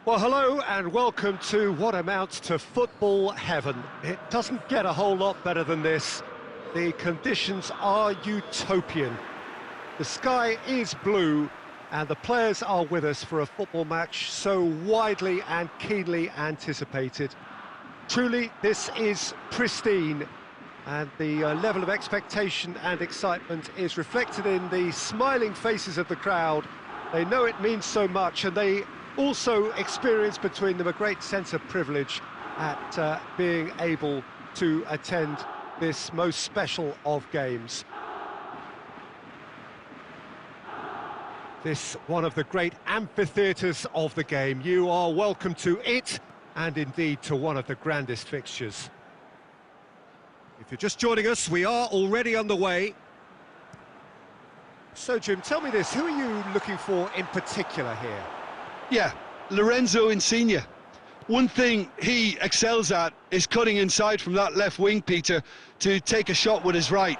Well, hello and welcome to what amounts to football heaven. It doesn't get a whole lot better than this. The conditions are utopian. The sky is blue and the players are with us for a football match so widely and keenly anticipated. Truly, this is pristine, and the level of expectation and excitement is reflected in the smiling faces of the crowd. They know it means so much, and they also experience between them a great sense of privilege at being able to attend this most special of games. This one of the great amphitheatres of the game. You are welcome to it, and indeed to one of the grandest fixtures. If you're just joining us, we are already underway. So, Jim, tell me this, who are you looking for in particular here? Yeah, Lorenzo Insigne. One thing he excels at is cutting inside from that left wing, Peter, to take a shot with his right.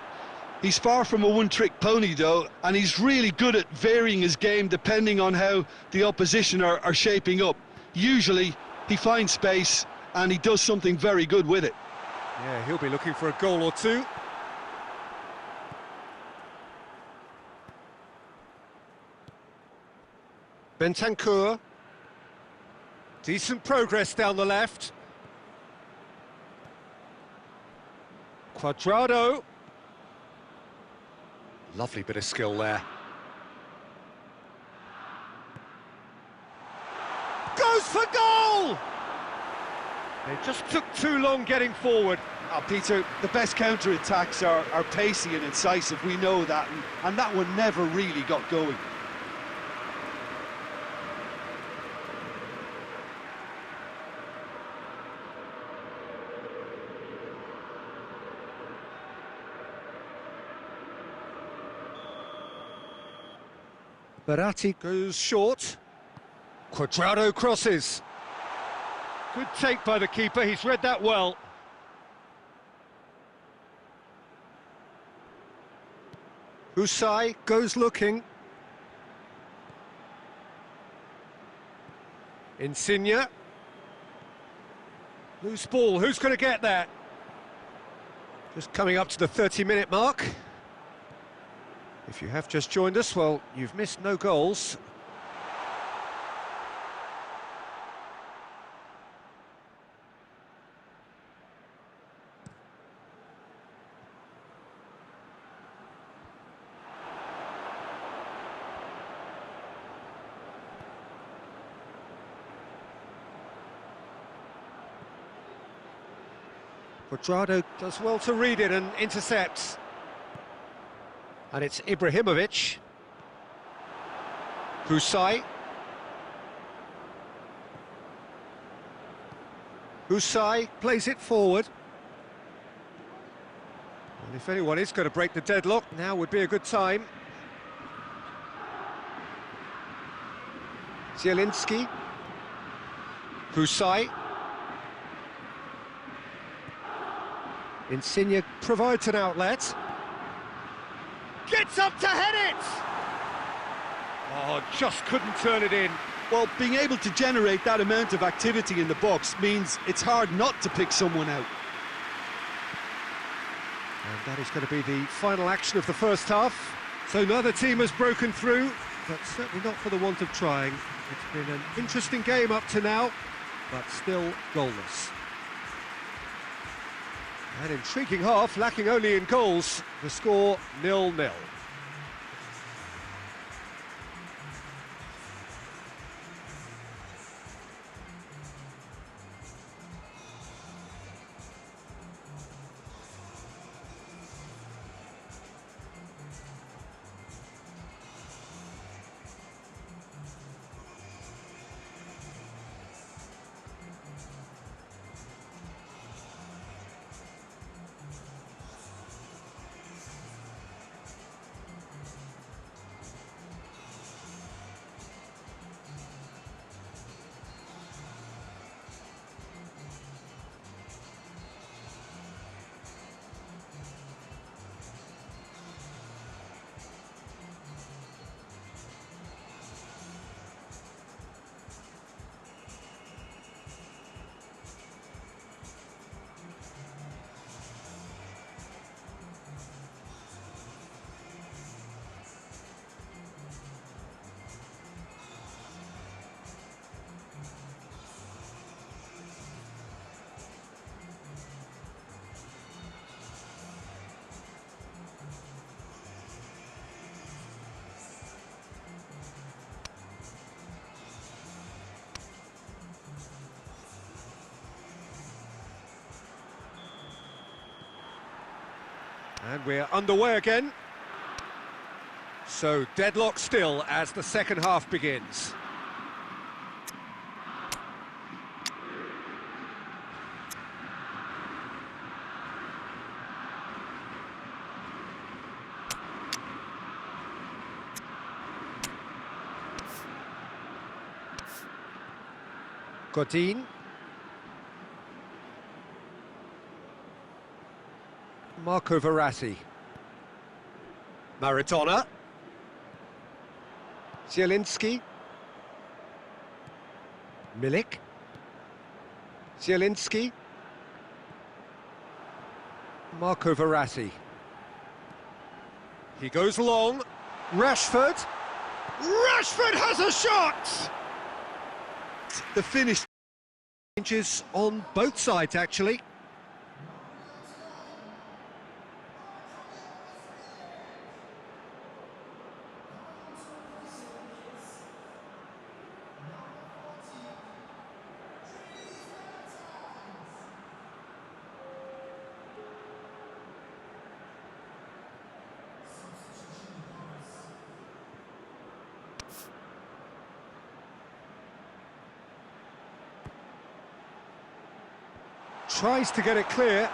He's far from a one-trick pony, though, and he's really good at varying his game depending on how the opposition are shaping up. Usually, he finds space, and he does something very good with it. Yeah, he'll be looking for a goal or two. Bentancur. Decent progress down the left. Cuadrado. Lovely bit of skill there. Goes for goal! They just took too long getting forward. Oh, Peter, the best counter-attacks are pacey and incisive, we know that, and that one never really got going. Verratti goes short. Cuadrado crosses. Good take by the keeper, he's read that well. Usai goes looking. Insigne. Loose ball, who's going to get that? Just coming up to the 30-minute mark. If you have just joined us, well, you've missed no goals. Cuadrado does well to read it and intercepts. And it's Ibrahimovic. Usai. Usai plays it forward. And if anyone is going to break the deadlock, now would be a good time. Zielinski. Usai. Insigne provides an outlet. Gets up to head it! Oh, just couldn't turn it in. Well, being able to generate that amount of activity in the box means it's hard not to pick someone out. And that is going to be the final action of the first half. So neither team has broken through, but certainly not for the want of trying. It's been an interesting game up to now, but still goalless. An intriguing half, lacking only in goals. The score 0-0. And we're underway again. So deadlock still as the second half begins. Godin. Marco Verratti. Maradona. Zielinski. Milik. Zielinski. Marco Verratti. He goes long. Rashford. Rashford has a shot! The finish. Changes on both sides, actually. Tries to get it clear.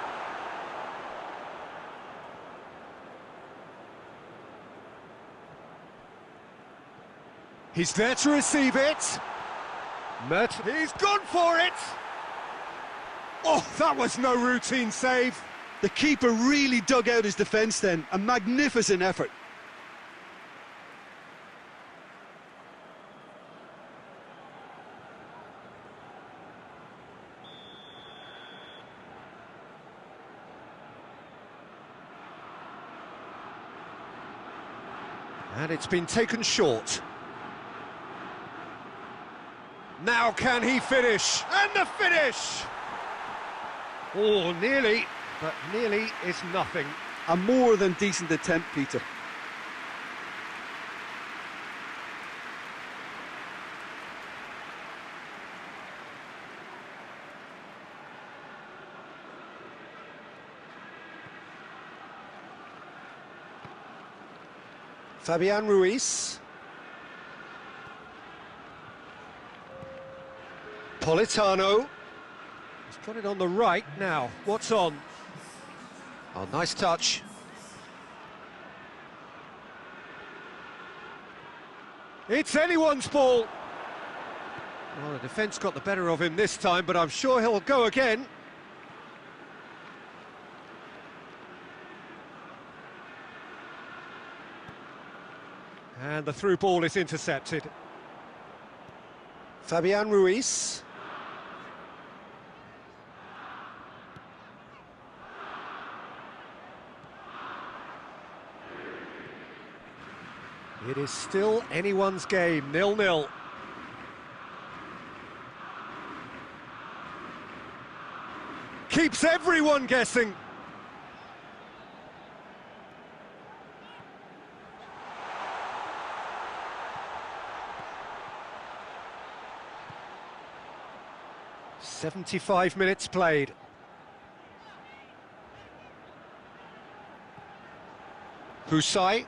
He's there to receive it. He's gone for it. Oh, that was no routine save. The keeper really dug out his defence then. A magnificent effort. And it's been taken short. Now can he finish? And the finish! Oh, nearly, but nearly is nothing. A more than decent attempt, Peter. Fabian Ruiz. Politano. He's got it on the right now. What's on? Oh, nice touch. It's anyone's ball. Well, the defence got the better of him this time, but I'm sure he'll go again. And the through ball is intercepted. Fabian Ruiz. It is still anyone's game, 0-0. Keeps everyone guessing. "75 minutes played." Husai.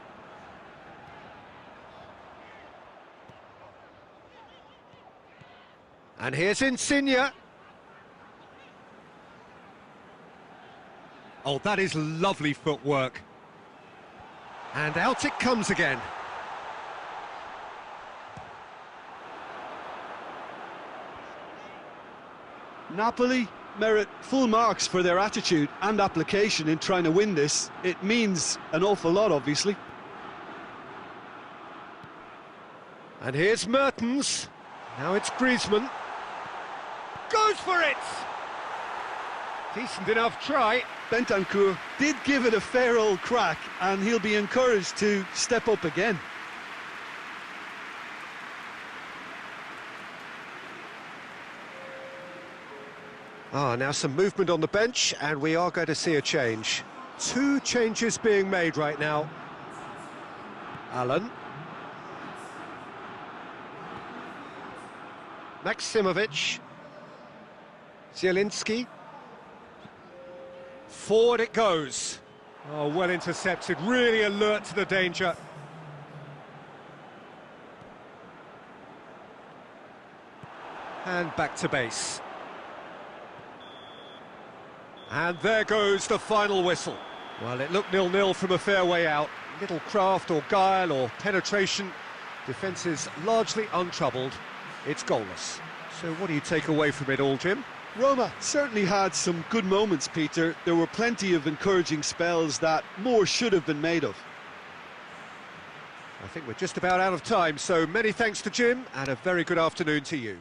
And here's Insigne. Oh, that is lovely footwork. And out it comes again. Napoli merit full marks for their attitude and application in trying to win this. It means an awful lot, obviously. And here's Mertens. Now it's Griezmann. Goes for it! Decent enough try. Bentancur did give it a fair old crack, and he'll be encouraged to step up again. Now some movement on the bench, and we are going to see a change. Two changes being made right now. Allen. Maximovic. Zielinski. Forward it goes. Oh, well intercepted, really alert to the danger. And back to base. And there goes the final whistle. Well, it looked 0-0 from a fair way out. Little craft or guile or penetration. Defence is largely untroubled. It's goalless. So what do you take away from it all, Jim? Roma certainly had some good moments, Peter. There were plenty of encouraging spells that more should have been made of. I think we're just about out of time, so many thanks to Jim, and a very good afternoon to you.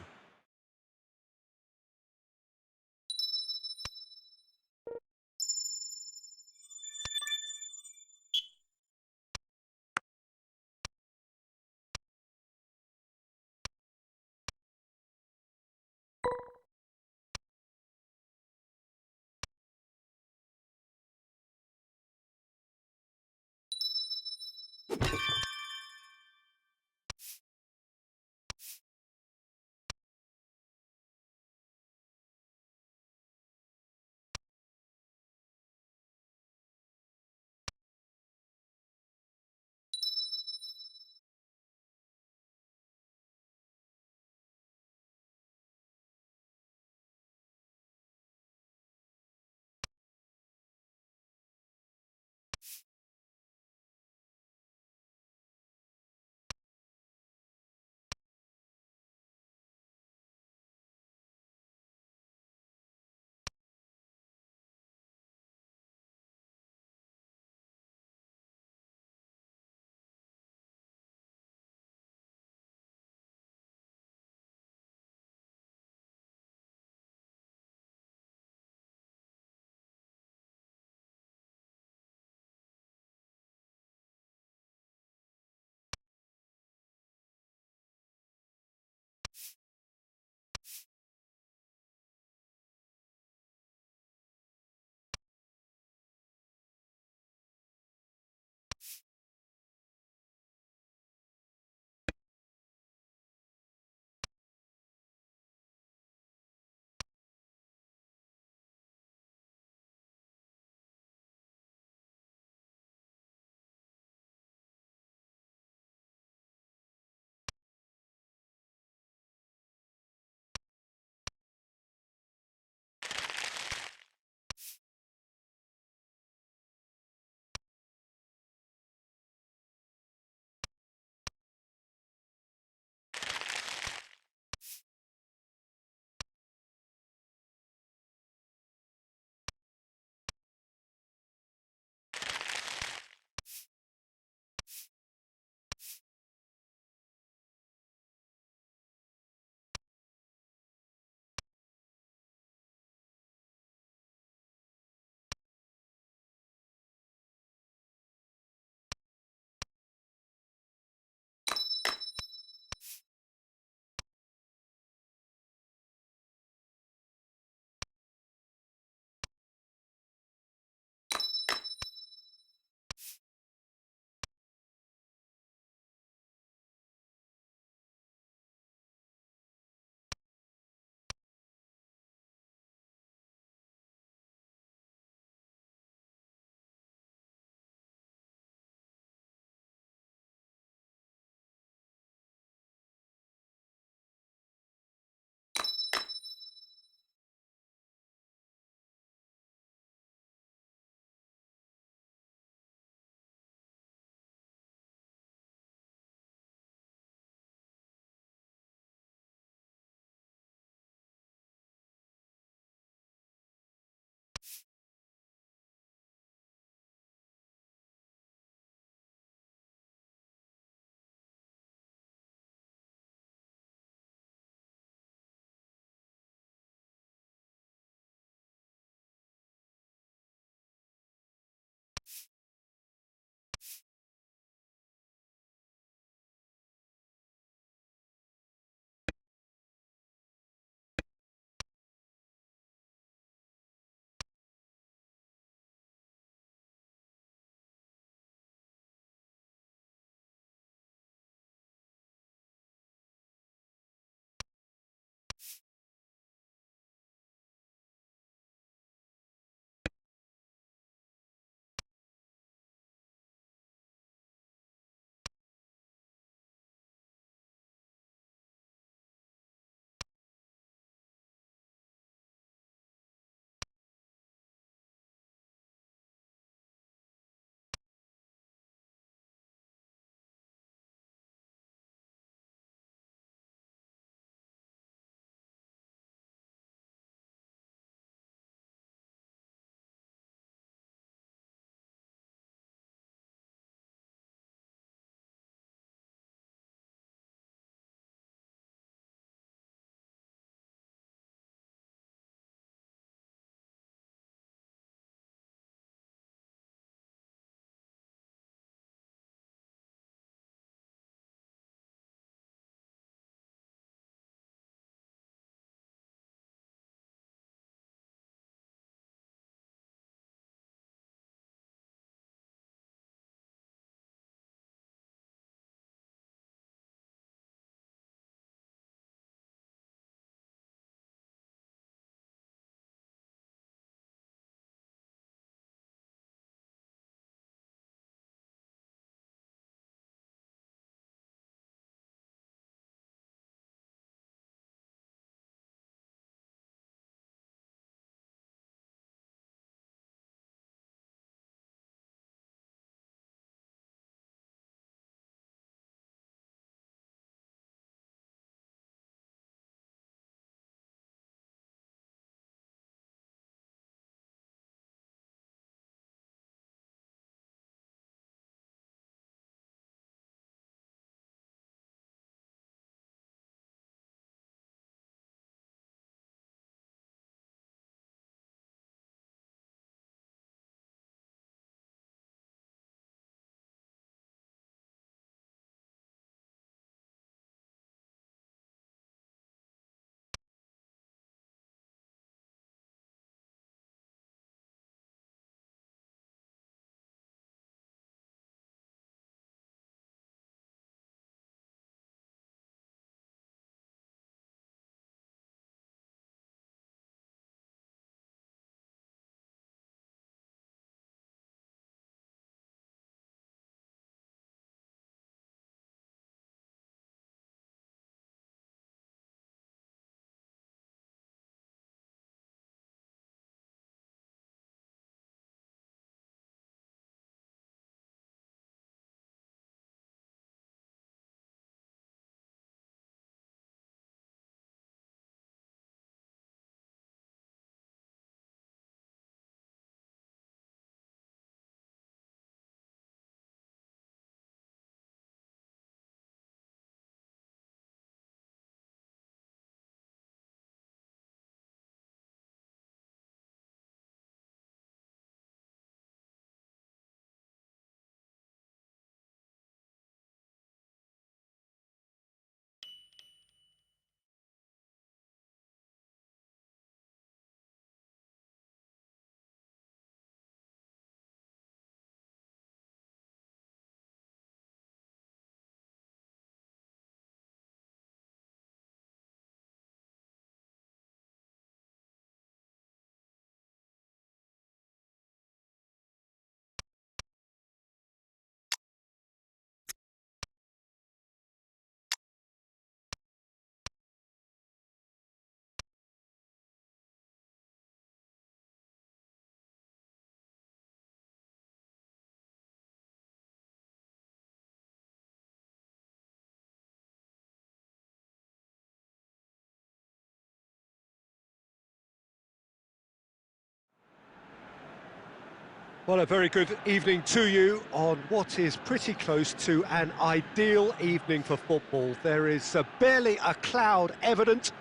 Well, a very good evening to you on what is pretty close to an ideal evening for football. There is barely a cloud evident.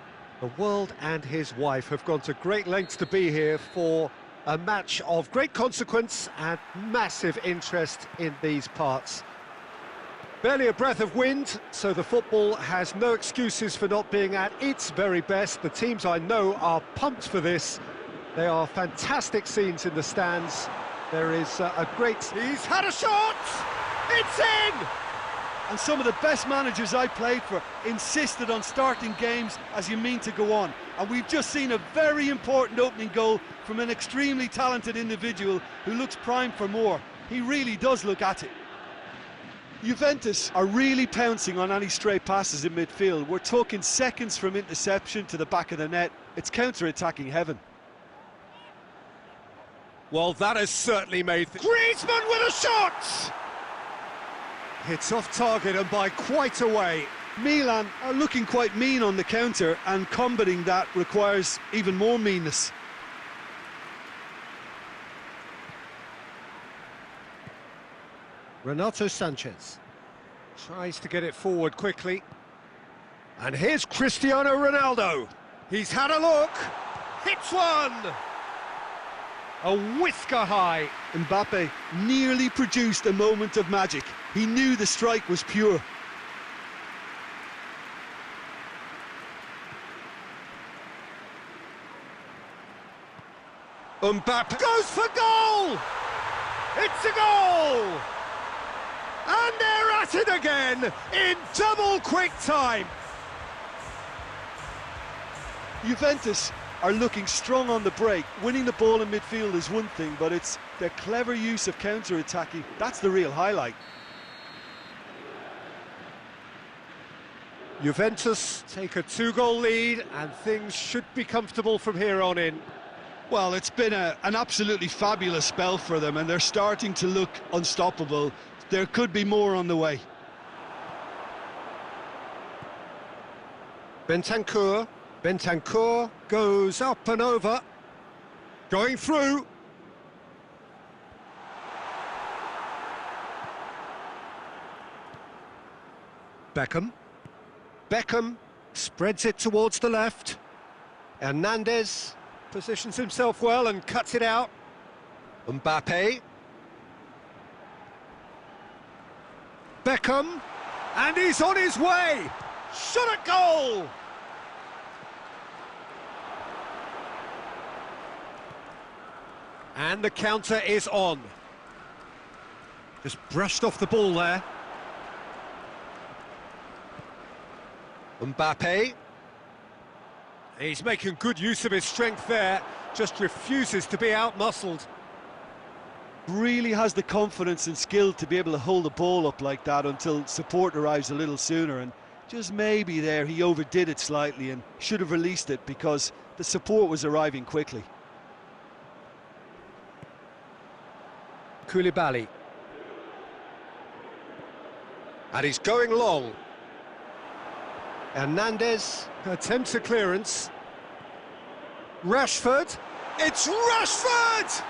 The world and his wife have gone to great lengths to be here for a match of great consequence and massive interest in these parts. Barely a breath of wind, so the football has no excuses for not being at its very best. The teams I know are pumped for this. They are fantastic scenes in the stands. There is a great... He's had a shot! It's in! And some of the best managers I played for insisted on starting games as you mean to go on. And we've just seen a very important opening goal from an extremely talented individual who looks primed for more. He really does look at it. Juventus are really pouncing on any stray passes in midfield. We're talking seconds from interception to the back of the net. It's counter-attacking heaven. Well, that has certainly made... Griezmann with a shot! It's off target and by quite a way. Milan are looking quite mean on the counter, and combating that requires even more meanness. Renato Sanchez tries to get it forward quickly. And here's Cristiano Ronaldo. He's had a look. Hits one! A whisker high. Mbappe nearly produced a moment of magic. He knew the strike was pure. Mbappe goes for goal! It's a goal! And they're at it again in double quick time. Juventus are looking strong on the break. Winning the ball in midfield is one thing, but it's their clever use of counter-attacking. That's the real highlight. Juventus take a 2-goal lead and things should be comfortable from here on in. Well, it's been an absolutely fabulous spell for them, and they're starting to look unstoppable. There could be more on the way. Bentancur goes up and over, going through. Beckham spreads it towards the left. Hernandez positions himself well and cuts it out. Mbappe. Beckham, and he's on his way. Shot at goal. And the counter is on. Just brushed off the ball there. Mbappe. He's making good use of his strength there, just refuses to be out-muscled. Really has the confidence and skill to be able to hold the ball up like that until support arrives a little sooner, and just maybe there he overdid it slightly and should have released it because the support was arriving quickly. Koulibaly. And he's going long. Hernandez attempts a clearance. Rashford. It's Rashford!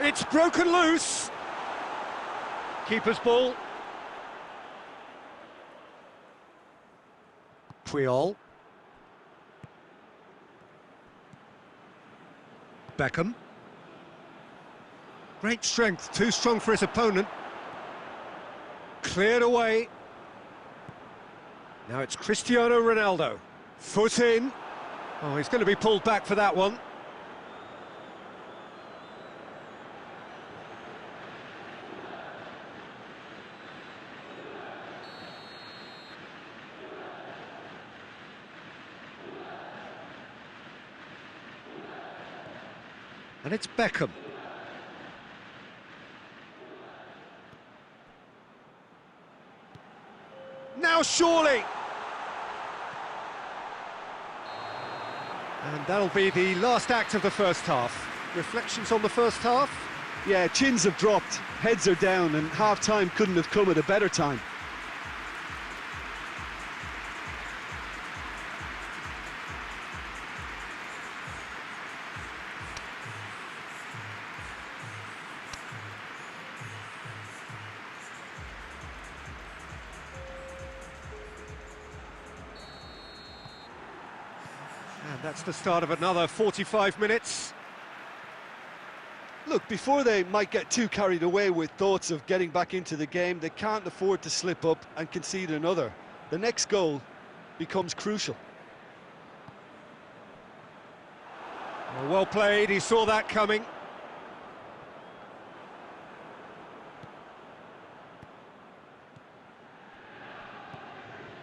It's broken loose. Keeper's ball. Puyol. Beckham. Great strength, too strong for his opponent. Cleared away. Now it's Cristiano Ronaldo. Foot in. Oh, he's going to be pulled back for that one. And it's Beckham. Now surely! And that'll be the last act of the first half. Reflections on the first half? Yeah, chins have dropped, heads are down, and half-time couldn't have come at a better time. And that's the start of another 45 minutes. Look, before they might get too carried away with thoughts of getting back into the game, they can't afford to slip up and concede another. The next goal becomes crucial. Well played, he saw that coming.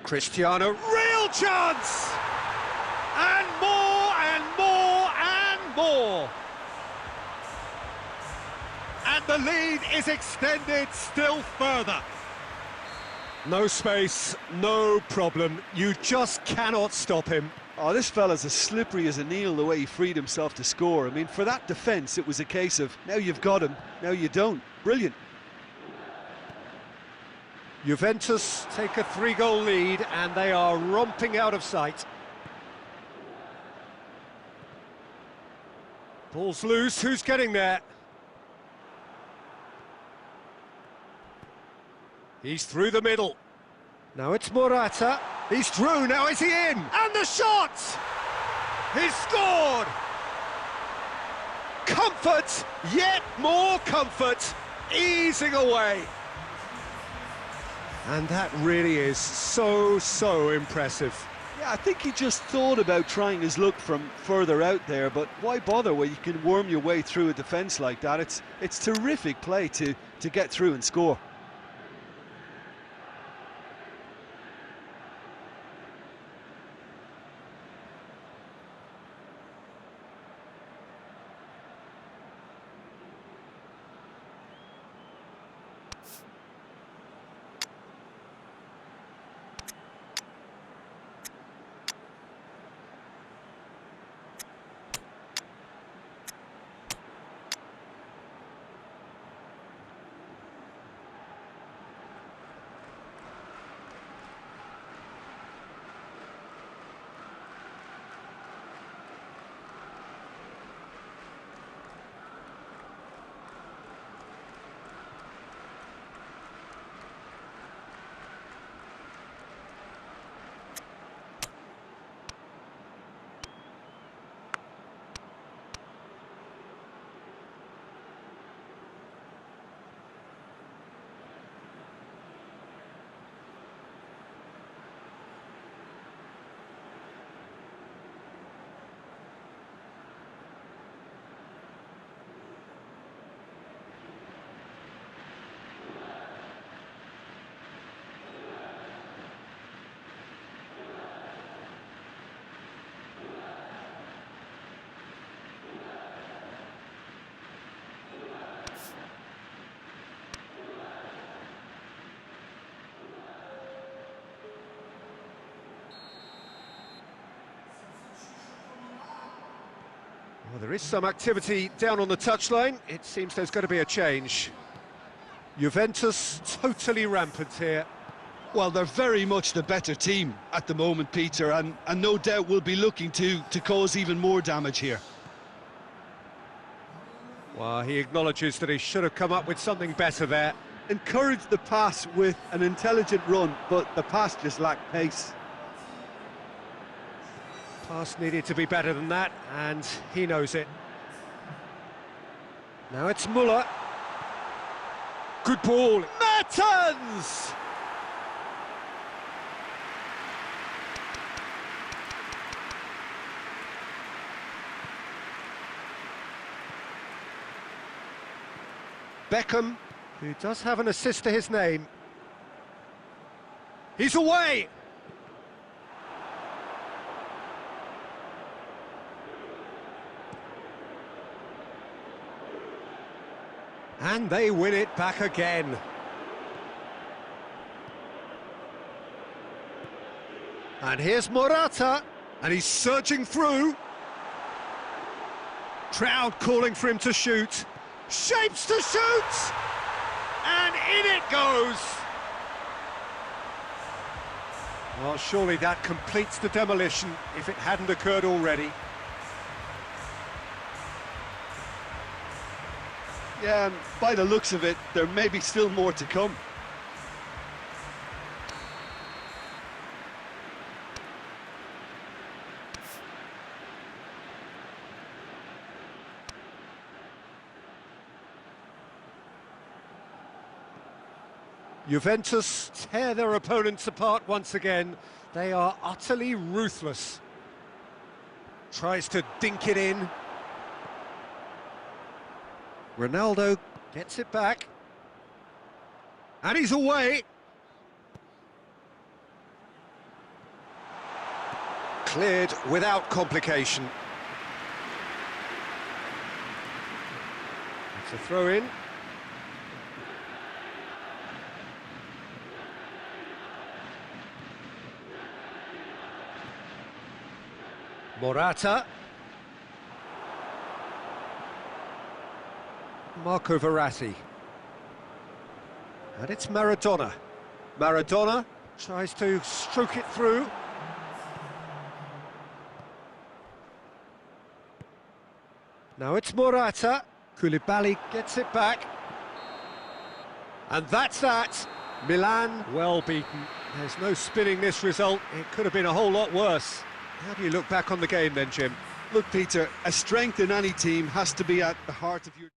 Cristiano, real chance! And more, and more, and more! And the lead is extended still further. No space, no problem. You just cannot stop him. Oh, this fella's as slippery as an eel, the way he freed himself to score. I mean, for that defence, it was a case of, now you've got him, now you don't. Brilliant. Juventus take a 3-goal lead, and they are romping out of sight. Ball's loose, who's getting there? He's through the middle. Now it's Morata. He's through, now is he in? And the shot! He's scored! Comfort, yet more comfort, easing away. And that really is so impressive. Yeah, I think he just thought about trying his luck from further out there, but why bother when you can worm your way through a defence like that? It's terrific play to get through and score. Well, there is some activity down on the touchline. It seems there's going to be a change. Juventus totally rampant here. Well, they're very much the better team at the moment, Peter, and no doubt will be looking to cause even more damage here. Well, he acknowledges that he should have come up with something better there. Encouraged the pass with an intelligent run, but the pass just lacked pace. Pass needed to be better than that, and he knows it. Now it's Müller. Good ball. Mertens! Beckham, who does have an assist to his name. He's away! And they win it back again. And here's Morata, and he's surging through. Crowd calling for him to shoot. Shapes to shoot! And in it goes! Well, surely that completes the demolition if it hadn't occurred already. Yeah, and by the looks of it, there may be still more to come. Juventus tear their opponents apart once again. They are utterly ruthless. Tries to dink it in. Ronaldo gets it back. And he's away. Cleared without complication. It's a throw-in. Morata. Marco Verratti. And it's Maradona. Maradona tries to stroke it through. Now it's Morata. Koulibaly gets it back. And that's that. Milan well beaten. There's no spinning this result. It could have been a whole lot worse. How do you look back on the game then, Jim? Look, Peter, a strength in any team has to be at the heart of your...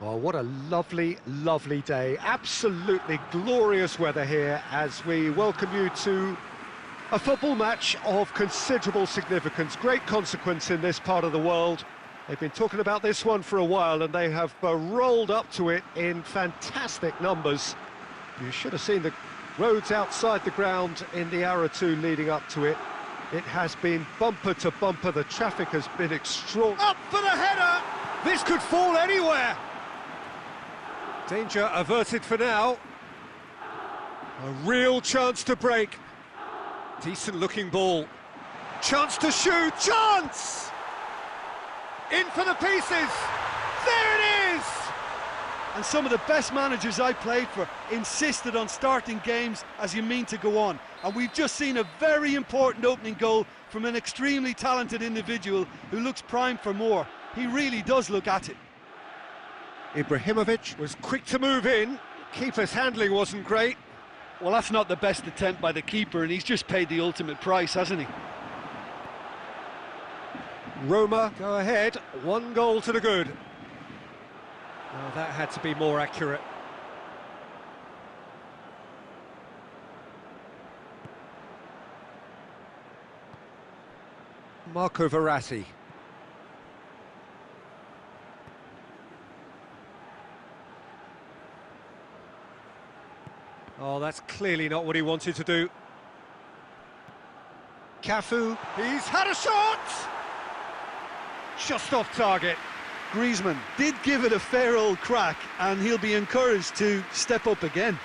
Oh, what a lovely, lovely day. Absolutely glorious weather here as we welcome you to a football match of considerable significance, great consequence in this part of the world. They've been talking about this one for a while and they have rolled up to it in fantastic numbers. You should have seen the roads outside the ground in the hour or two leading up to it. It has been bumper to bumper, the traffic has been extraordinary. Up for the header! This could fall anywhere! Danger averted for now. A real chance to break. Decent looking ball. Chance to shoot, chance! In for the pieces! There it is! And some of the best managers I played for insisted on starting games as you mean to go on. And we've just seen a very important opening goal from an extremely talented individual who looks primed for more. He really does look at it. Ibrahimovic was quick to move in. Keeper's handling wasn't great. Well, that's not the best attempt by the keeper, and he's just paid the ultimate price, hasn't he? Roma go ahead, 1 goal to the good. Oh, that had to be more accurate. Marco Verratti. Oh, that's clearly not what he wanted to do. Cafu, he's had a shot! Just off target. Griezmann did give it a fair old crack, and he'll be encouraged to step up again.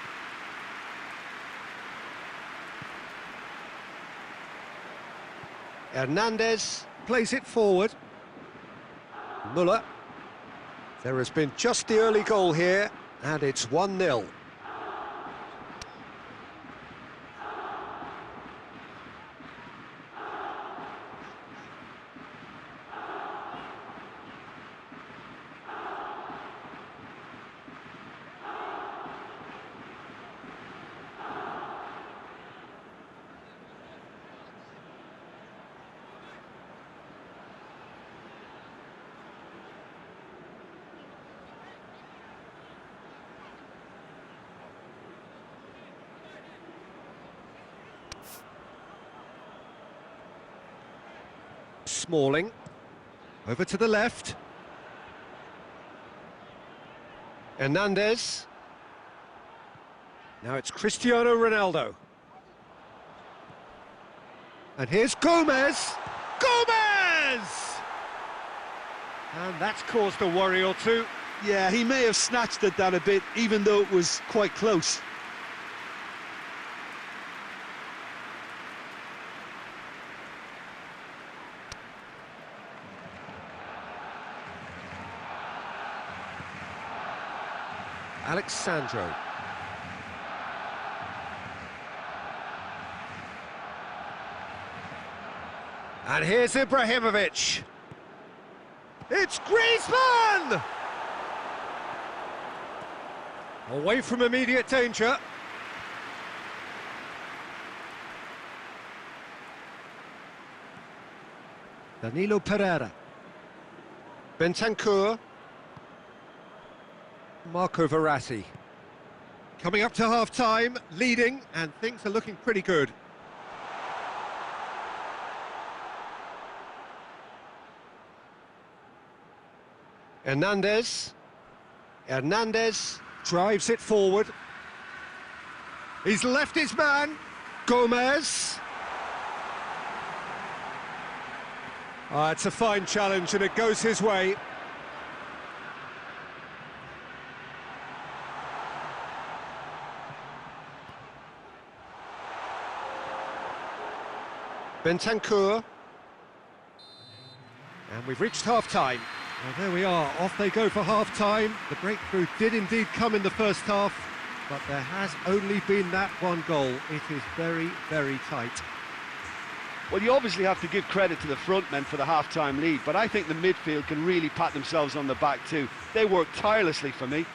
Hernandez plays it forward. Müller. There has been just the early goal here, and it's 1-0. Smalling, over to the left. Hernandez. Now it's Cristiano Ronaldo. And here's Gomez. Gomez! And that's caused a worry or two. Yeah, he may have snatched at that a bit, even though it was quite close. Alexandro. And here's Ibrahimovic. It's Griezmann! Away from immediate danger. Danilo Pereira. Bentancur. Marco Verratti. Coming up to half-time, leading, and things are looking pretty good. Hernandez. Hernandez drives it forward. He's left his man. Gomez. It's a fine challenge and it goes his way. Bentancur. And we've reached half-time. Well, there we are, off they go for half-time. The breakthrough did indeed come in the first half, but there has only been that 1 goal. It is very, very tight. Well, you obviously have to give credit to the front men for the half-time lead, but I think the midfield can really pat themselves on the back too. They worked tirelessly for me.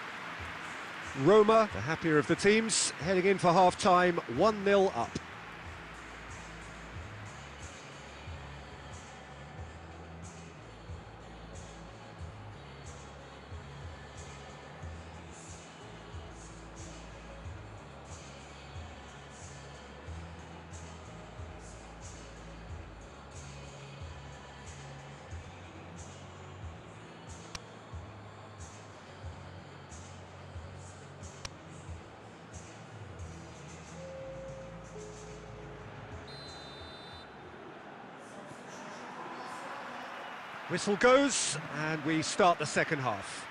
Roma, the happier of the teams, heading in for half-time, 1-0 up. Whistle goes, and we start the second half.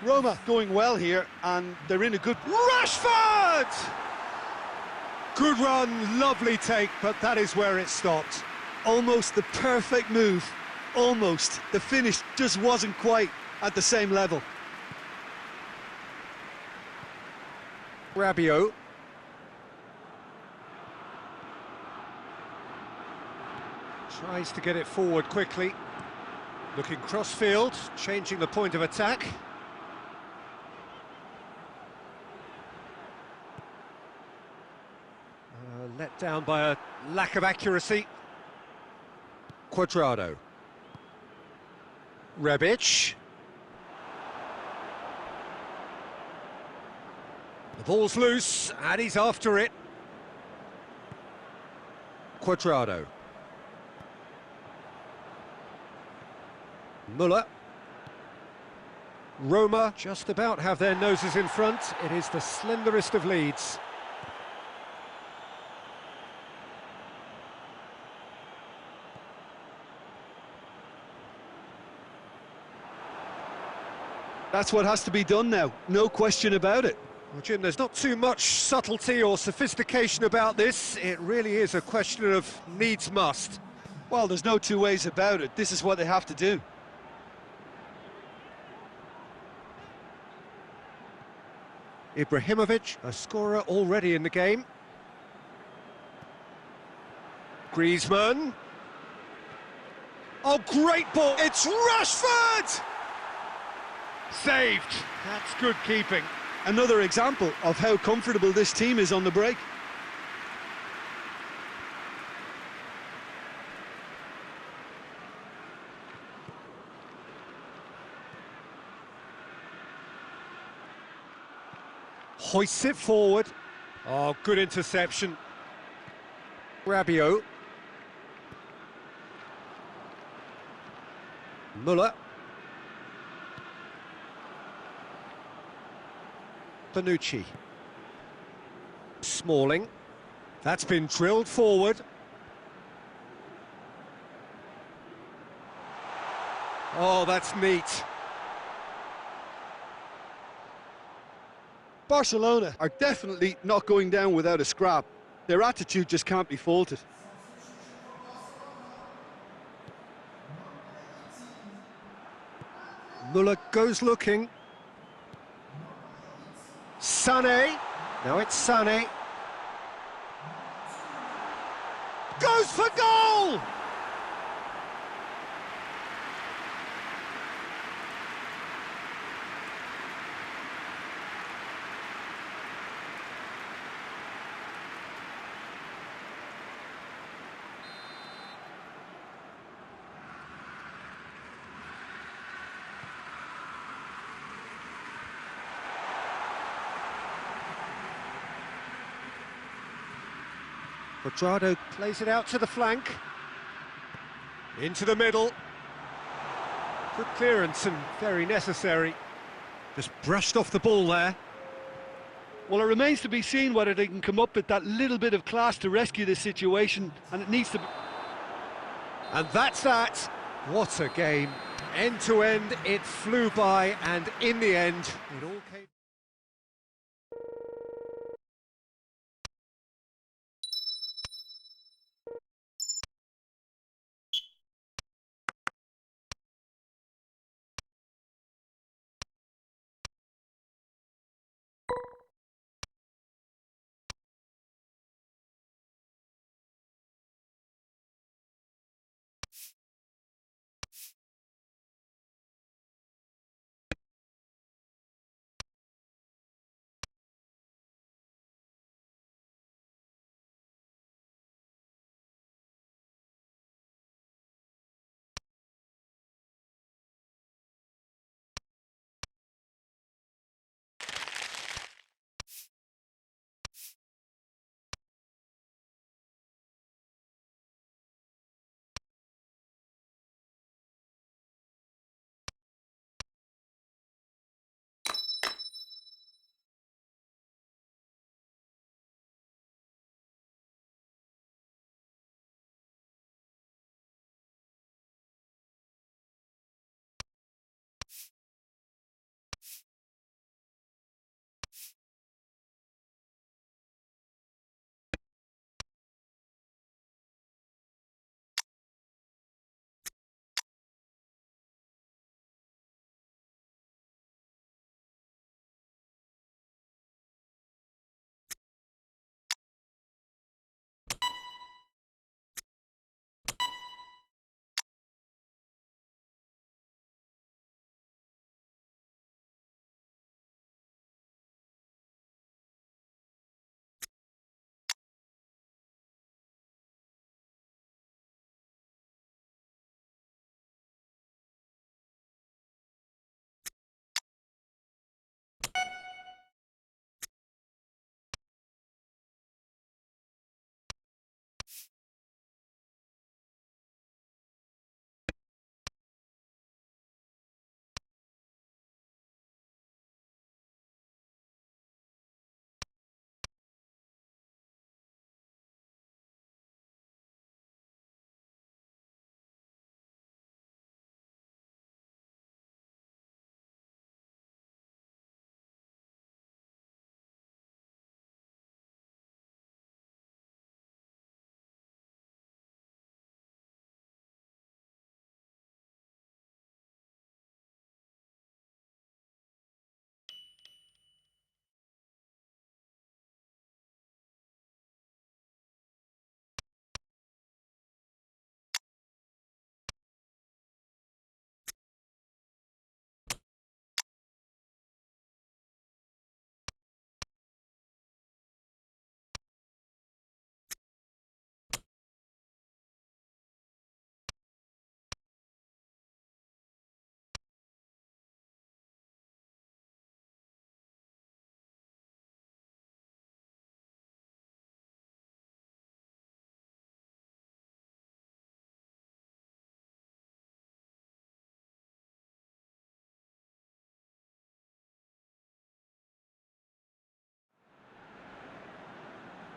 Roma going well here, and they're in a good... Rashford! Good run, lovely take, but that is where it stopped. Almost the perfect move. Almost. The finish just wasn't quite at the same level. Rabiot. Tries to get it forward quickly. Looking cross-field, changing the point of attack. Let down by a lack of accuracy. Cuadrado. Rebic. The ball's loose, and he's after it. Cuadrado. Muller. Roma just about have their noses in front. It is the slenderest of leads. That's what has to be done now, no question about it. Well, Jim, there's not too much subtlety or sophistication about this. It really is a question of needs must. Well, there's no two ways about it. This is what they have to do. Ibrahimovic, a scorer already in the game. Griezmann. Oh, great ball! It's Rashford! Saved. That's good keeping. Another example of how comfortable this team is on the break. Hoists it forward. Oh, good interception. Rabiot. Muller. Bonucci. Smalling. That's been drilled forward. Oh, that's neat. Barcelona are definitely not going down without a scrap. Their attitude just can't be faulted. Muller goes looking. Sané. Now it's Sané. Goes for goal! Cuadrado plays it out to the flank. Into the middle. Good clearance and very necessary. Just brushed off the ball there. Well, it remains to be seen whether they can come up with that little bit of class to rescue this situation, and it needs to be... And that's that. What a game. End to end, it flew by, and in the end, it all came...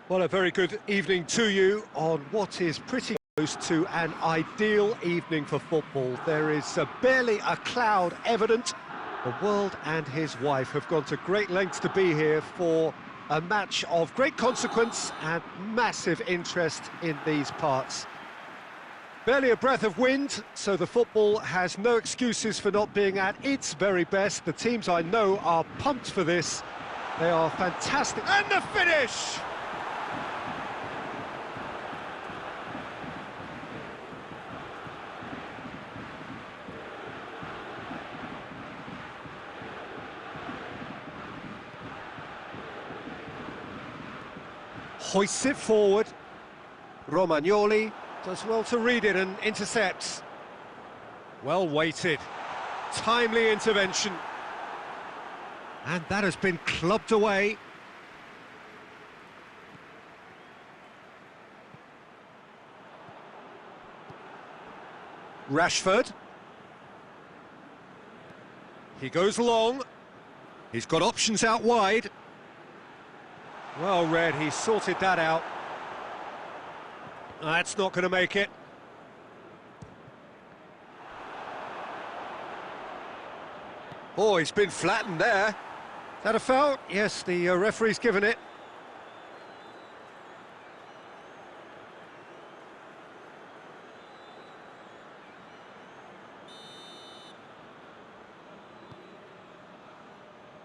Well, a very good evening to you on what is pretty close to an ideal evening for football. There is barely a cloud evident. The world and his wife have gone to great lengths to be here for a match of great consequence and massive interest in these parts. Barely a breath of wind, so the football has no excuses for not being at its very best. The teams I know are pumped for this. They are fantastic. And the finish! Hoists it forward. Romagnoli does well to read it and intercepts. Well weighted. Timely intervention. And that has been clubbed away. Rashford. He goes long. He's got options out wide. Well read, he sorted that out. That's not going to make it. Oh, he's been flattened there. Is that a foul? Yes, the referee's given it.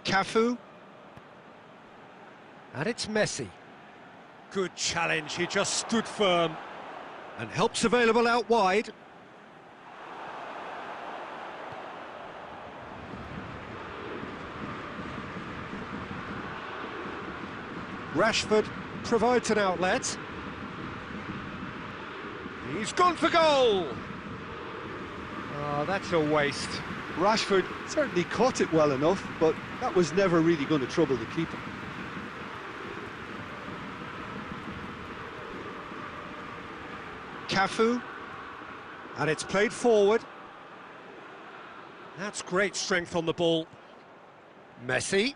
Cafu. And it's Messi. Good challenge, he just stood firm. And help's available out wide. Rashford provides an outlet. He's gone for goal! Oh, that's a waste. Rashford certainly caught it well enough, but that was never really going to trouble the keeper. Cafu, and it's played forward. That's great strength on the ball. Messi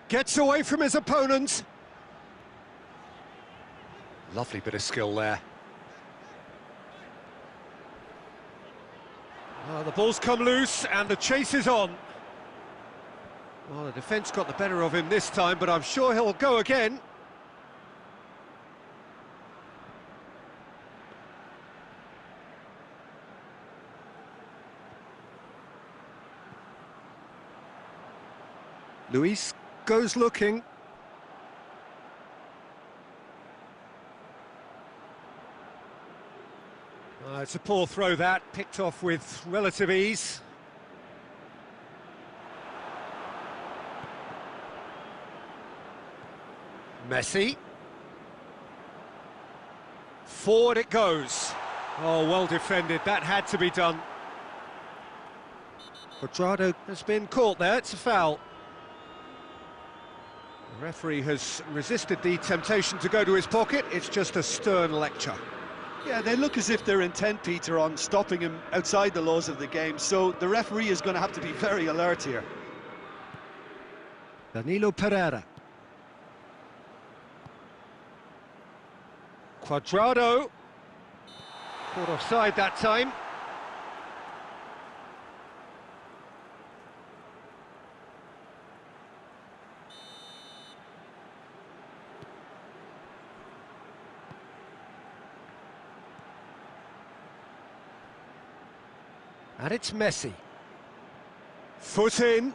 gets away from his opponent. Lovely bit of skill there. Oh, the ball's come loose and the chase is on. Well, the defence got the better of him this time, but I'm sure he'll go again. Luis goes looking. It's a poor throw that, picked off with relative ease. Messi. Forward it goes. Oh, well defended, that had to be done. Cuadrado has been caught there, it's a foul. The referee has resisted the temptation to go to his pocket, it's just a stern lecture. Yeah, they look as if they're intent, Peter, on stopping him outside the laws of the game, so the referee is going to have to be very alert here. Danilo Pereira. Cuadrado. Caught offside that time. And it's Messi. Foot in.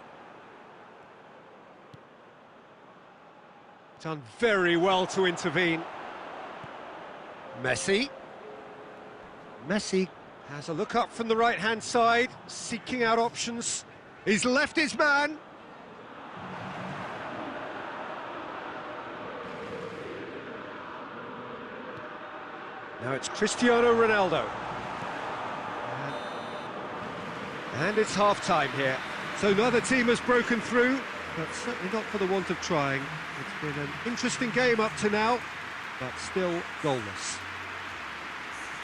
Done very well to intervene. Messi. Messi has a look up from the right-hand side, seeking out options. He's left his man. Now it's Cristiano Ronaldo. And it's half-time here. So neither team has broken through, but certainly not for the want of trying. It's been an interesting game up to now, but still goalless.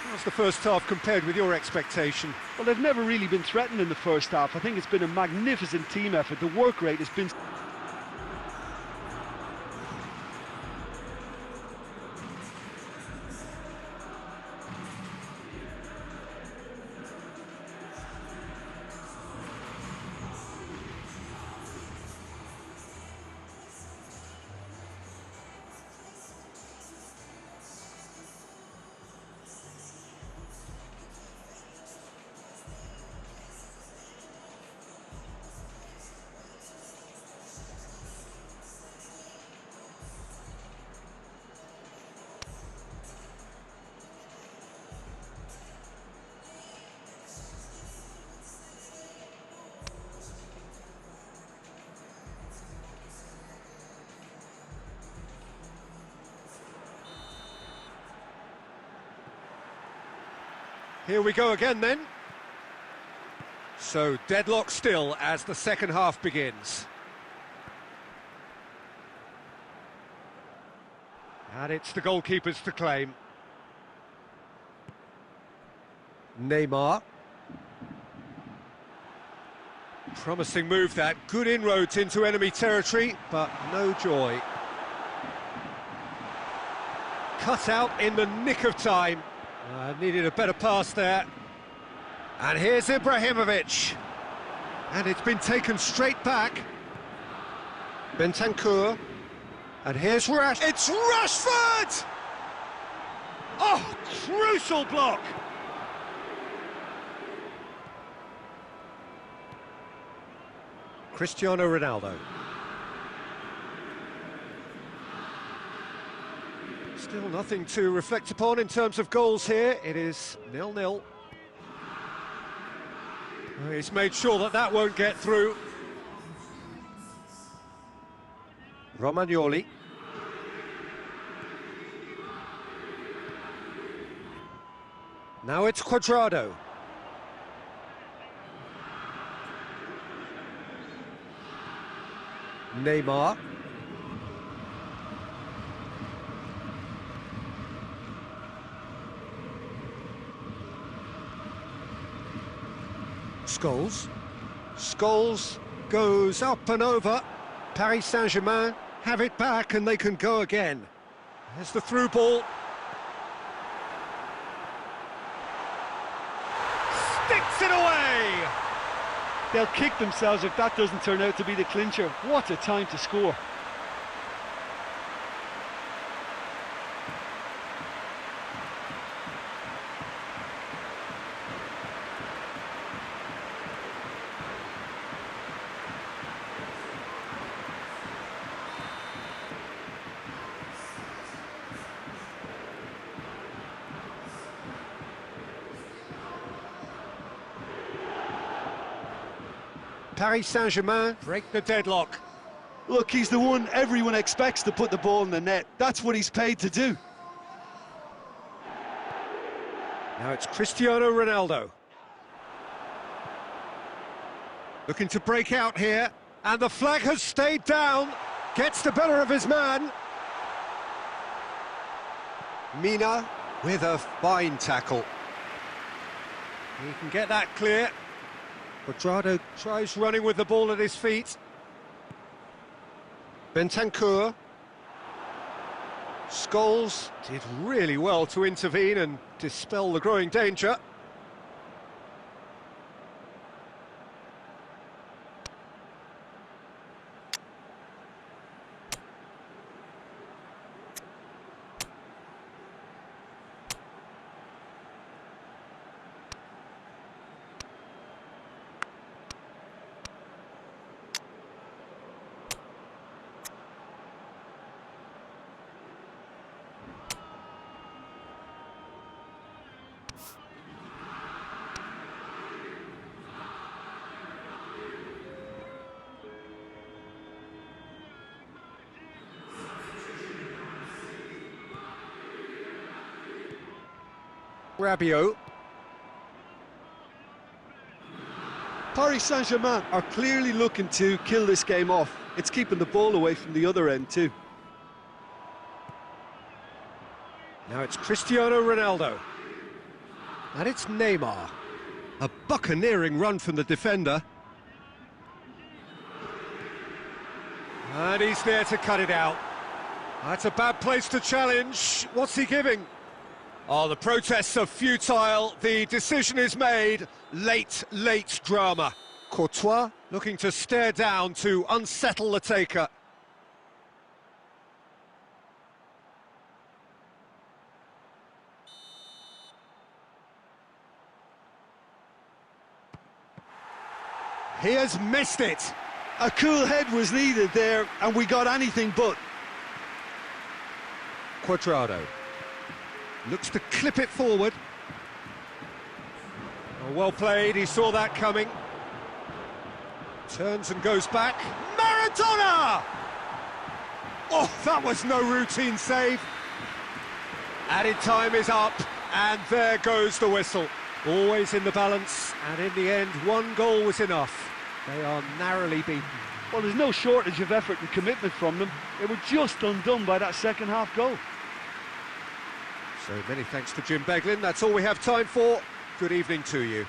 How's the first half compared with your expectation? Well, they've never really been threatened in the first half. I think it's been a magnificent team effort. The work rate has been... Here we go again then. So deadlock still as the second half begins. And it's the goalkeepers to claim. Neymar. Promising move that, good inroads into enemy territory, but no joy. Cut out in the nick of time. Needed a better pass there. And here's Ibrahimovic. And it's been taken straight back. Bentancur. And here's It's Rashford! Oh, crucial block! Cristiano Ronaldo. Still nothing to reflect upon in terms of goals here. It is 0-0. He's made sure that that won't get through. Romagnoli. Now it's Cuadrado. Neymar. Scholes goes up and over. Paris Saint-Germain have it back and they can go again. There's the through ball. Sticks it away! They'll kick themselves if that doesn't turn out to be the clincher. What a time to score. Paris Saint-Germain break the deadlock. Look, he's the one everyone expects to put the ball in the net. That's what he's paid to do. Now it's Cristiano Ronaldo. Looking to break out here, and the flag has stayed down. Gets the better of his man. Mina with a fine tackle. He can get that clear. Cuadrado tries running with the ball at his feet. Bentancur. Scholes did really well to intervene and dispel the growing danger. Rabiot. Paris Saint-Germain are clearly looking to kill this game off. It's keeping the ball away from the other end too. Now it's Cristiano Ronaldo. And it's Neymar. A buccaneering run from the defender. And he's there to cut it out. That's a bad place to challenge. What's he giving? Oh, the protests are futile. The decision is made. Late drama. Courtois looking to stare down to unsettle the taker. He has missed it. A cool head was needed there, and we got anything but. Cuadrado looks to clip it forward. Oh, well played, he saw that coming. Turns and goes back. Maradona! Oh, that was no routine save. Added time is up, and there goes the whistle. Always in the balance, and in the end, one goal was enough. They are narrowly beaten. Well, there's no shortage of effort and commitment from them. They were just undone by that second half goal. So many thanks to Jim Beglin. That's all we have time for. Good evening to you.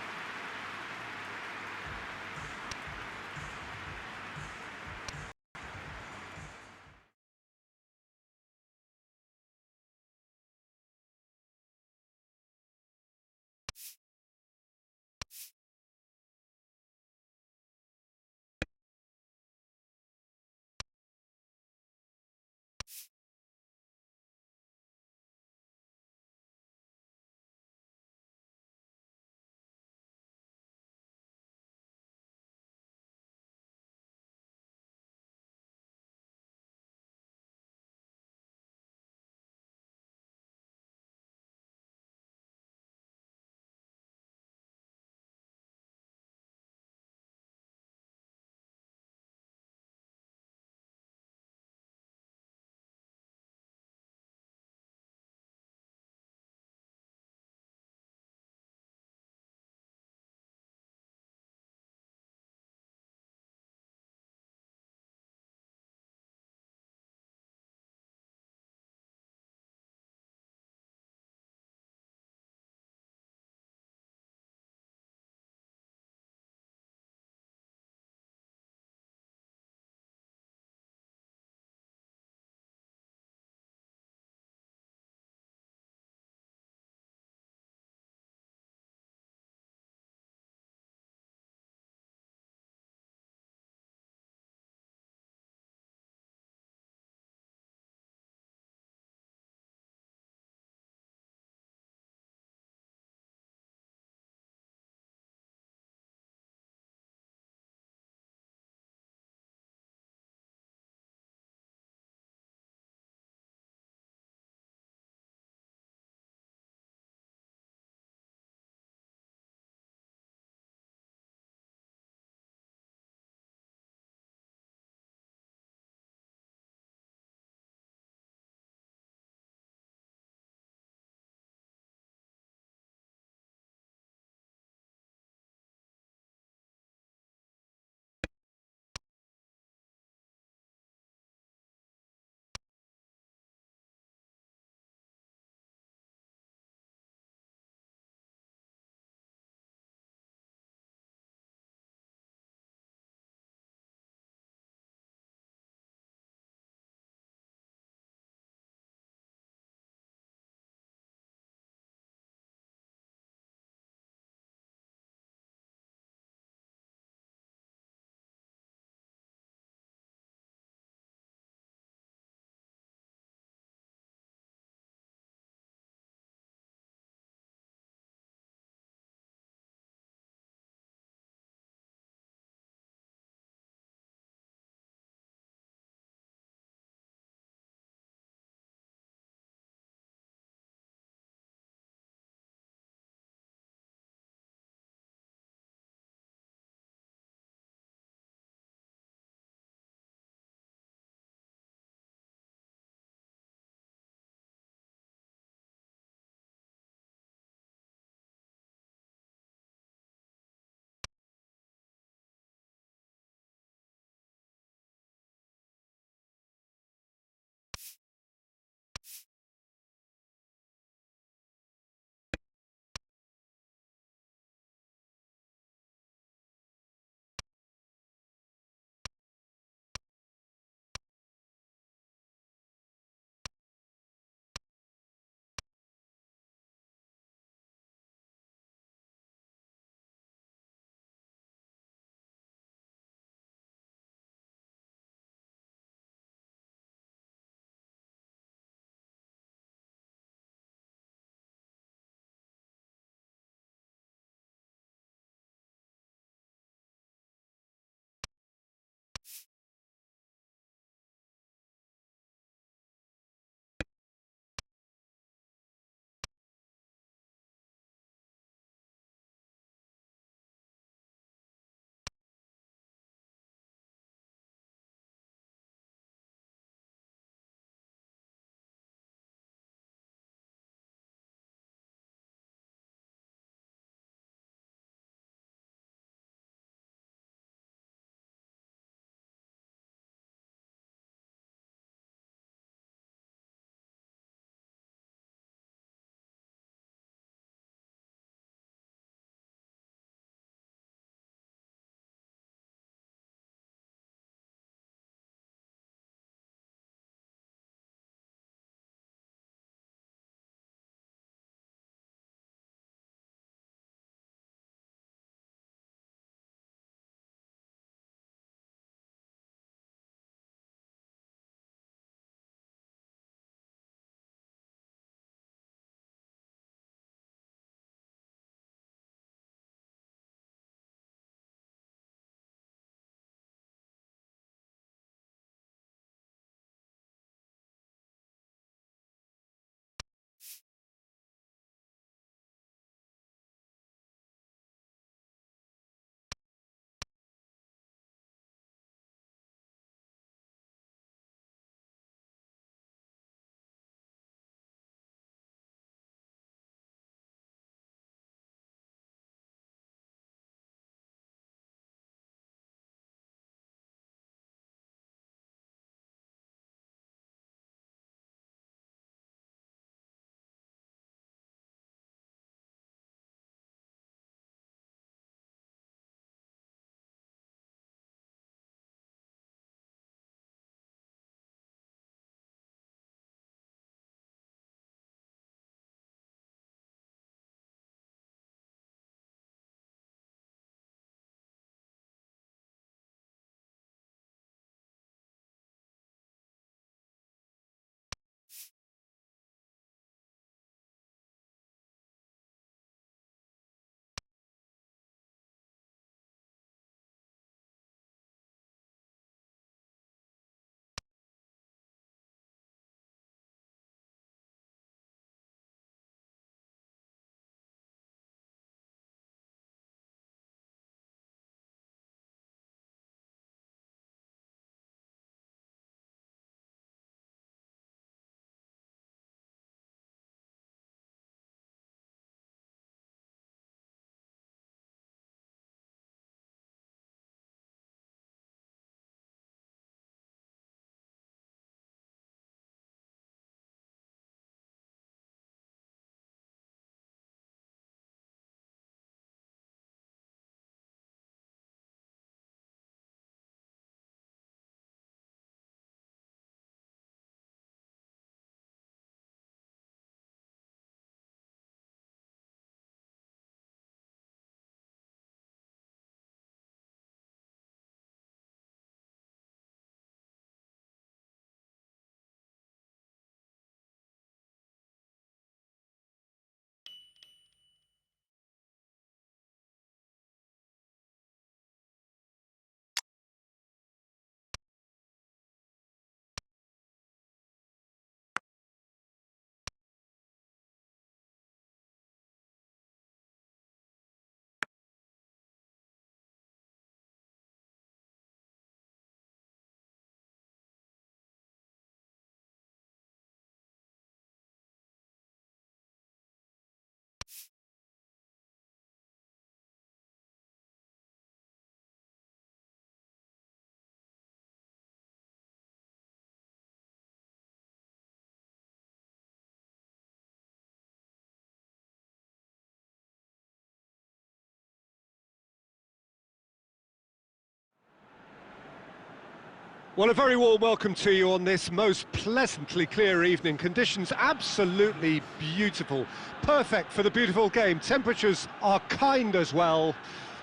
Well, a very warm welcome to you on this most pleasantly clear evening. Conditions absolutely beautiful. Perfect for the beautiful game. Temperatures are kind as well.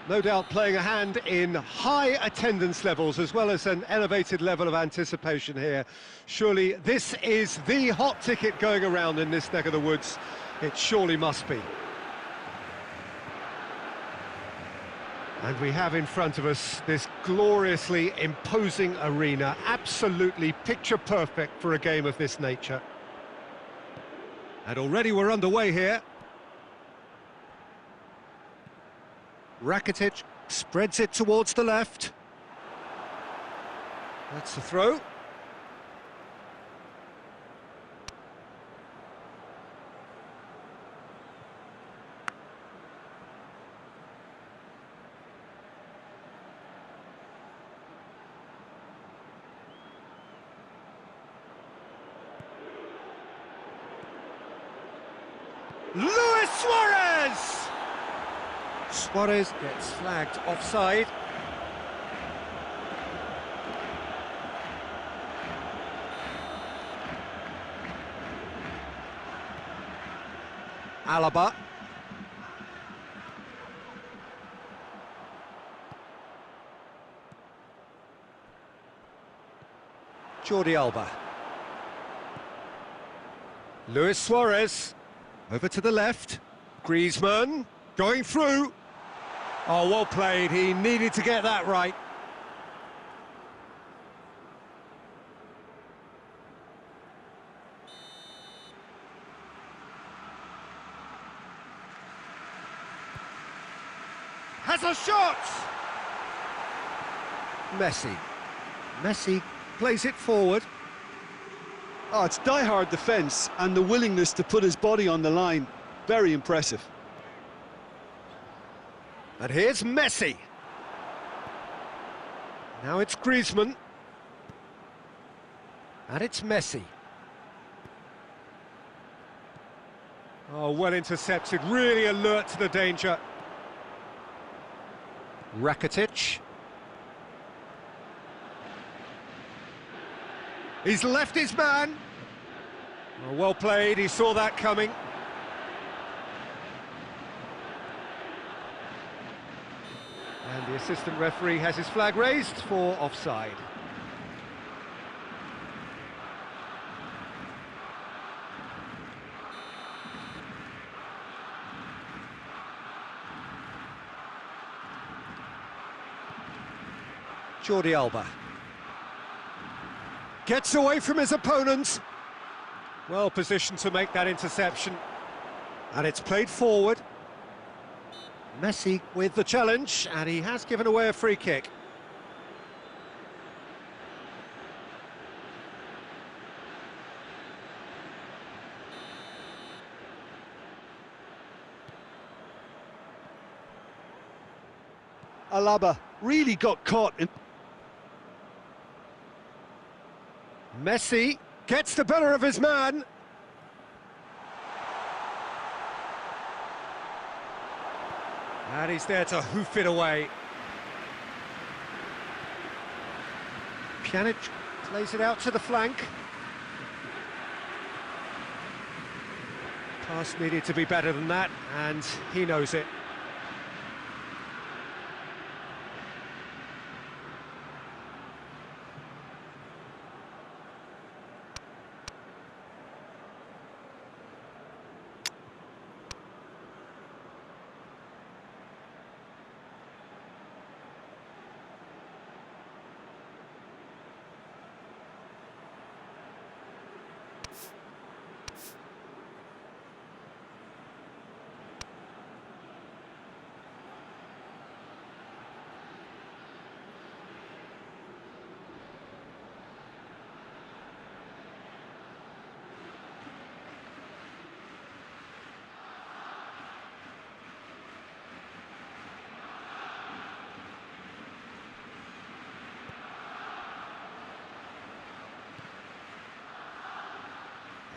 No doubt playing a hand in high attendance levels as well as an elevated level of anticipation here. Surely this is the hot ticket going around in this neck of the woods. It surely must be. And we have in front of us this gloriously imposing arena, absolutely picture perfect for a game of this nature. And already we're underway here. Rakitic spreads it towards the left. That's the throw. Luis Suarez! Suarez gets flagged offside. Alaba. Jordi Alba. Luis Suarez. Over to the left. Griezmann going through. Oh, well played. He needed to get that right. Has a shot! Messi plays it forward. Oh, it's die-hard defence and the willingness to put his body on the line. Very impressive. And here's Messi. Now it's Griezmann. And it's Messi. Oh, well intercepted, really alert to the danger. Rakitic. He's left his man. Oh, well played, he saw that coming. And the assistant referee has his flag raised for offside. Jordi Alba. Gets away from his opponent. Well positioned to make that interception. And it's played forward. Messi with the challenge, and he has given away a free kick. Alaba really got caught in... Messi gets the better of his man. And he's there to hoof it away. Pjanic plays it out to the flank. Pass needed to be better than that, and he knows it.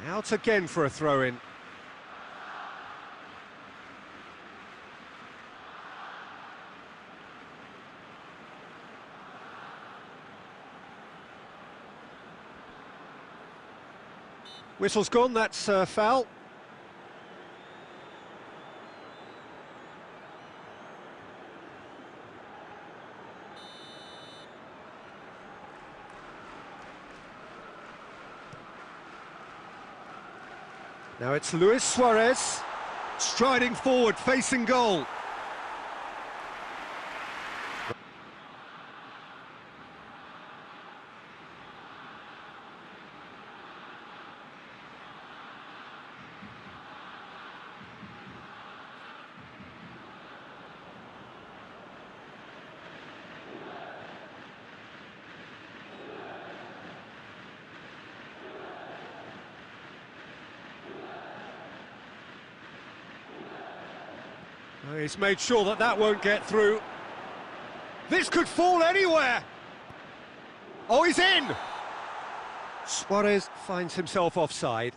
Out again for a throw-in. Whistle's gone, that's foul. Now it's Luis Suarez, striding forward, facing goal. He's made sure that that won't get through. This could fall anywhere. Oh, he's in! Suarez finds himself offside.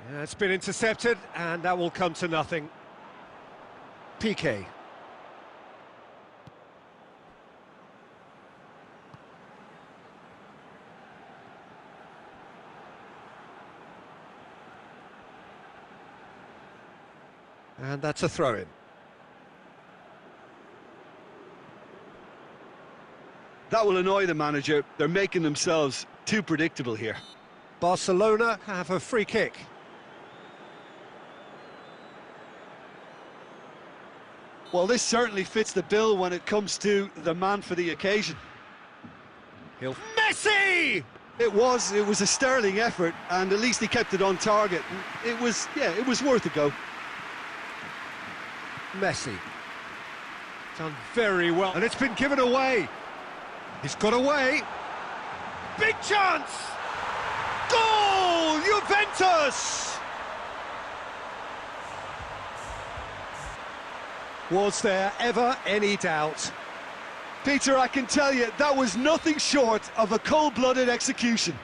Yeah, it's been intercepted, and that will come to nothing. PK. And that's a throw-in. That will annoy the manager. They're making themselves too predictable here. Barcelona have a free kick. Well, this certainly fits the bill when it comes to the man for the occasion. Messi! It was a sterling effort, and at least he kept it on target. It was worth a go. Messi. Done very well, and it's been given away. He's got away. Big chance! Goal! Juventus! Was there ever any doubt? Peter, I can tell you, that was nothing short of a cold-blooded execution.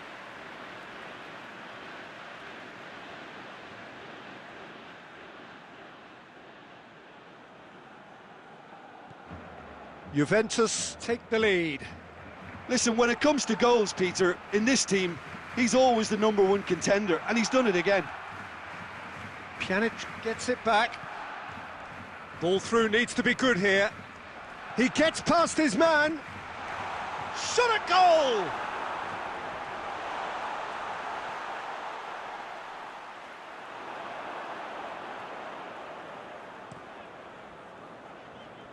Juventus take the lead. Listen, when it comes to goals, Peter, in this team, he's always the #1 contender, and he's done it again. Pjanic gets it back. Ball through needs to be good here. He gets past his man. Shot at goal!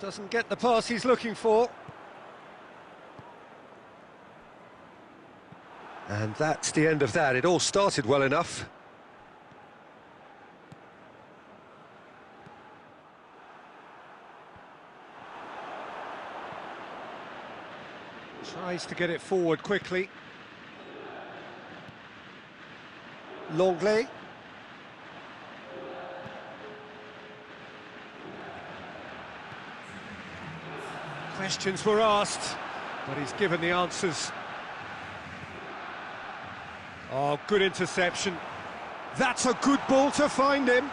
Doesn't get the pass he's looking for. And that's the end of that. It all started well enough. Tries to get it forward quickly. Longley. Questions were asked, but he's given the answers. Oh, good interception. That's a good ball to find him.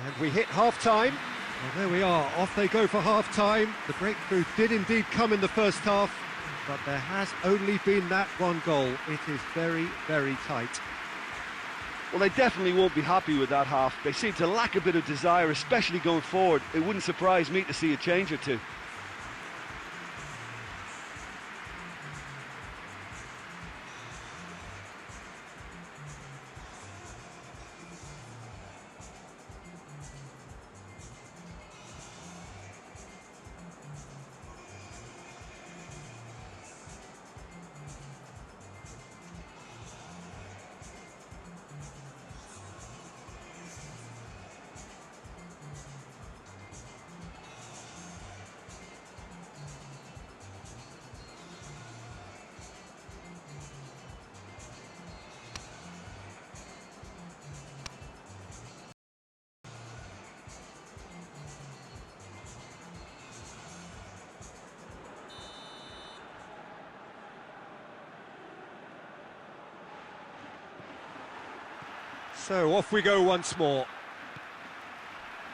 And we hit half-time. Well, there we are, off they go for half-time. The breakthrough did indeed come in the first half, but there has only been that one goal. It is very, very tight. Well, they definitely won't be happy with that half. They seem to lack a bit of desire, especially going forward. It wouldn't surprise me to see a change or two. So off we go once more.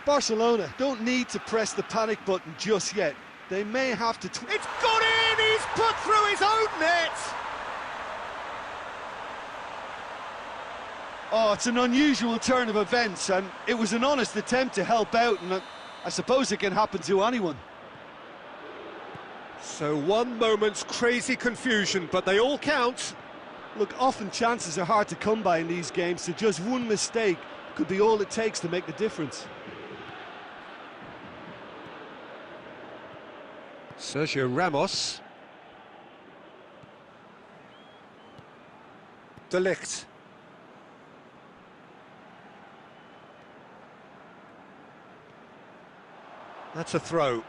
Barcelona don't need to press the panic button just yet. They may have to... It's got in! He's put through his own net! Oh, it's an unusual turn of events, and it was an honest attempt to help out, and I suppose it can happen to anyone. So one moment's crazy confusion, but they all count. Look, often chances are hard to come by in these games, so just one mistake could be all it takes to make the difference. Sergio Ramos. De Ligt. That's a throw.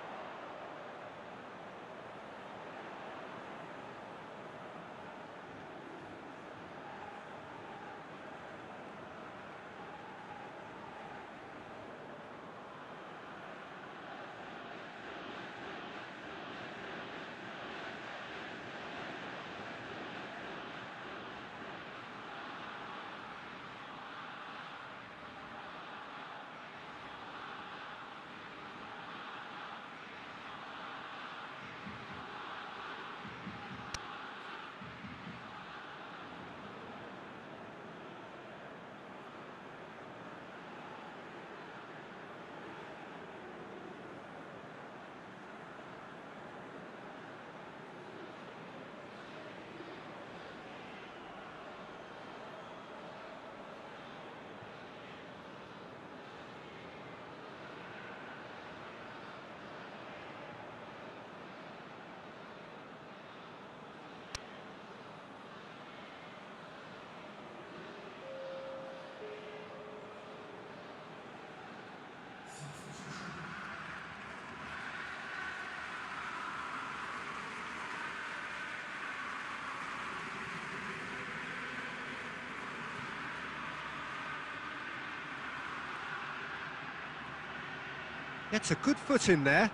Gets a good foot in there.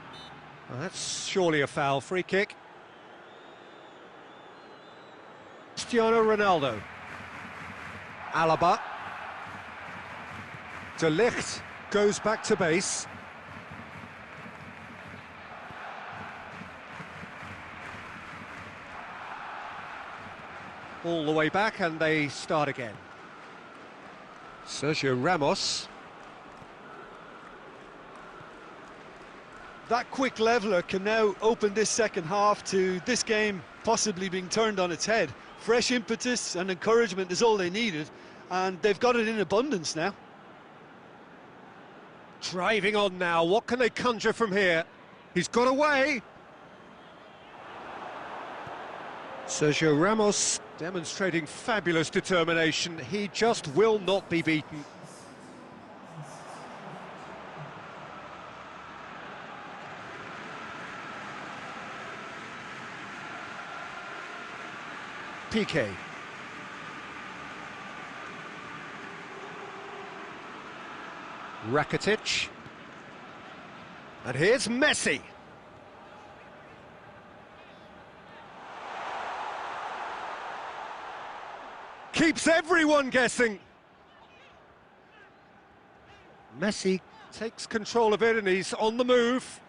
Well, that's surely a foul. Free kick. Cristiano Ronaldo. Alaba. De Ligt goes back to base. All the way back and they start again. Sergio Ramos. That quick leveller can now open this second half to this game possibly being turned on its head. Fresh impetus and encouragement is all they needed, and they've got it in abundance now. Driving on now, what can they conjure from here? He's got away. Sergio Ramos demonstrating fabulous determination. He just will not be beaten. Piqué. Rakitic. And here's Messi. Keeps everyone guessing. Messi takes control of it and he's on the move.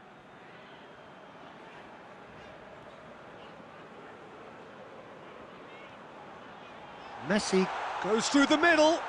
Messi goes through the middle.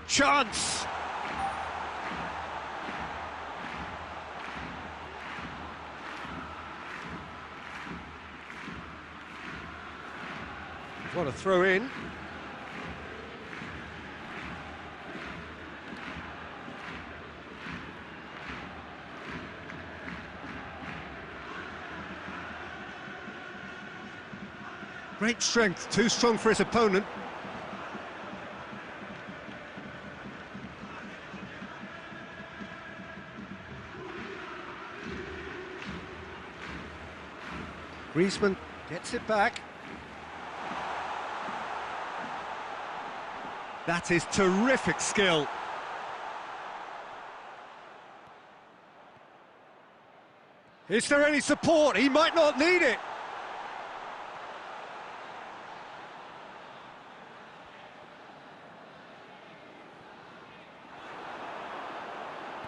Chance. What a throw in. Great strength, too strong for his opponent. Griezmann gets it back. That is terrific skill. Is there any support? He might not need it.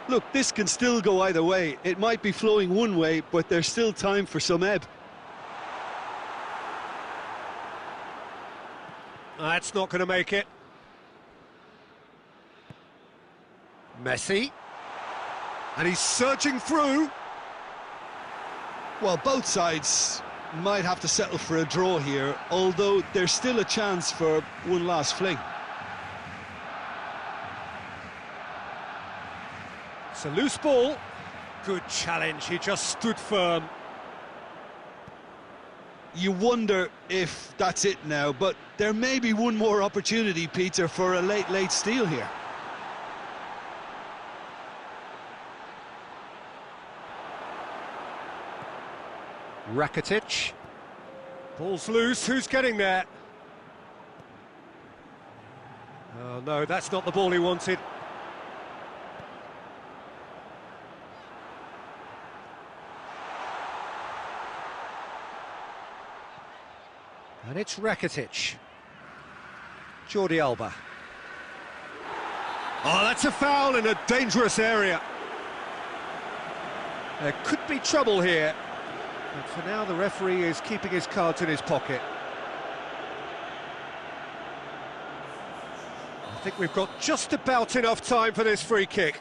Look, this can still go either way. It might be flowing one way, but there's still time for some ebb. That's not going to make it. Messi. And he's surging through. Well, both sides might have to settle for a draw here, although there's still a chance for one last fling. It's a loose ball. Good challenge, he just stood firm. You wonder if that's it now, but there may be one more opportunity, Peter, for a late steal here. Rakitic. Ball's loose, who's getting there? Oh no, that's not the ball he wanted. And it's Rakitic. Jordi Alba. Oh, that's a foul in a dangerous area. There could be trouble here. But for now, the referee is keeping his cards in his pocket. I think we've got just about enough time for this free kick.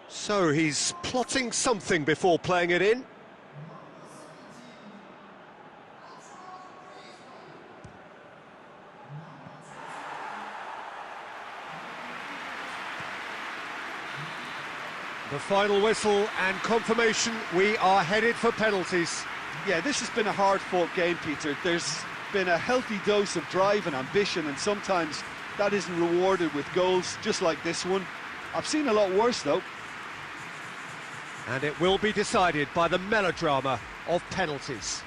So he's plotting something before playing it in. The final whistle and confirmation, we are headed for penalties. Yeah, this has been a hard-fought game, Peter. There's been a healthy dose of drive and ambition, and sometimes that isn't rewarded with goals, just like this one. I've seen a lot worse, though. And it will be decided by the melodrama of penalties.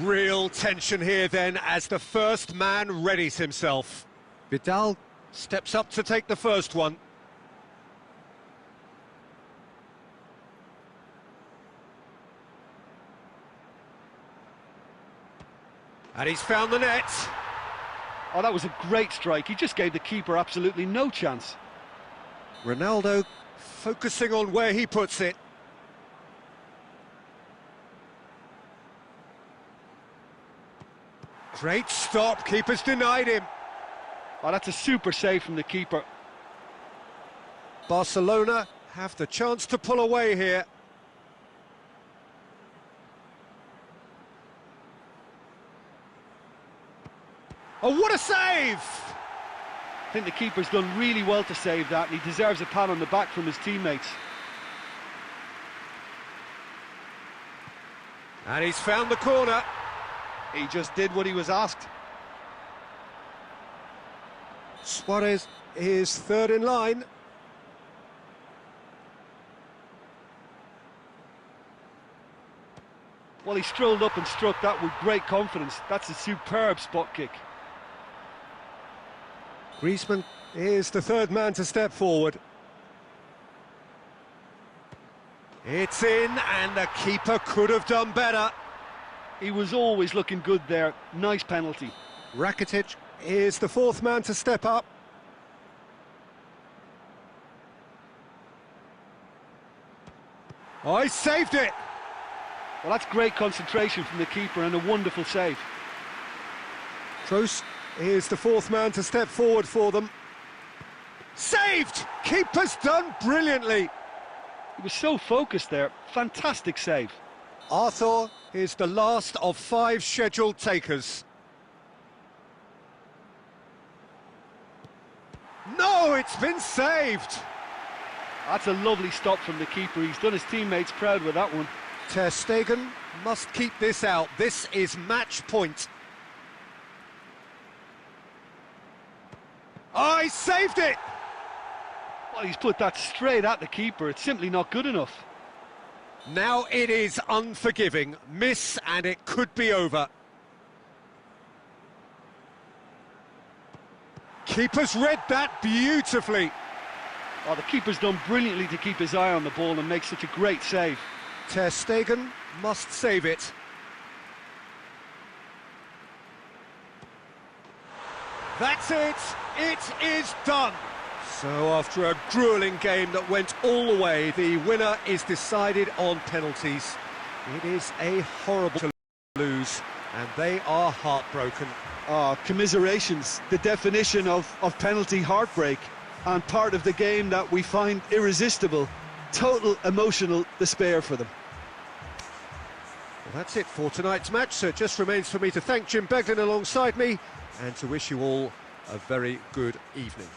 Real tension here then as the first man readies himself. Vidal steps up to take the first one. And he's found the net. Oh, that was a great strike. He just gave the keeper absolutely no chance. Ronaldo focusing on where he puts it. Great stop, keeper's denied him. Oh, that's a super save from the keeper. Barcelona have the chance to pull away here. Oh, what a save! I think the keeper's done really well to save that, and he deserves a pat on the back from his teammates. And he's found the corner. He just did what he was asked. Suarez is third in line. Well, he strolled up and struck that with great confidence. That's a superb spot kick. Griezmann is the third man to step forward. It's in, and the keeper could have done better. He was always looking good there. Nice penalty. Rakitic is the fourth man to step up. Oh, he saved it! Well, that's great concentration from the keeper and a wonderful save. Kroos is the fourth man to step forward for them. Saved! Keeper's done brilliantly. He was so focused there. Fantastic save. Arthur is the last of 5 scheduled takers. No, it's been saved! That's a lovely stop from the keeper. He's done his teammates proud with that one. Ter Stegen must keep this out. This is match point. Oh, he saved it! Well, he's put that straight at the keeper. It's simply not good enough. Now it is unforgiving. Miss and it could be over. Keeper's read that beautifully. Oh, the keeper's done brilliantly to keep his eye on the ball and make such a great save. Ter Stegen must save it. That's it! It is done! So after a gruelling game that went all the way, the winner is decided on penalties. It is a horrible to lose, and they are heartbroken. Oh, commiserations, the definition of penalty heartbreak, and part of the game that we find irresistible. Total emotional despair for them. Well, that's it for tonight's match, so it just remains for me to thank Jim Beglin alongside me, and to wish you all a very good evening.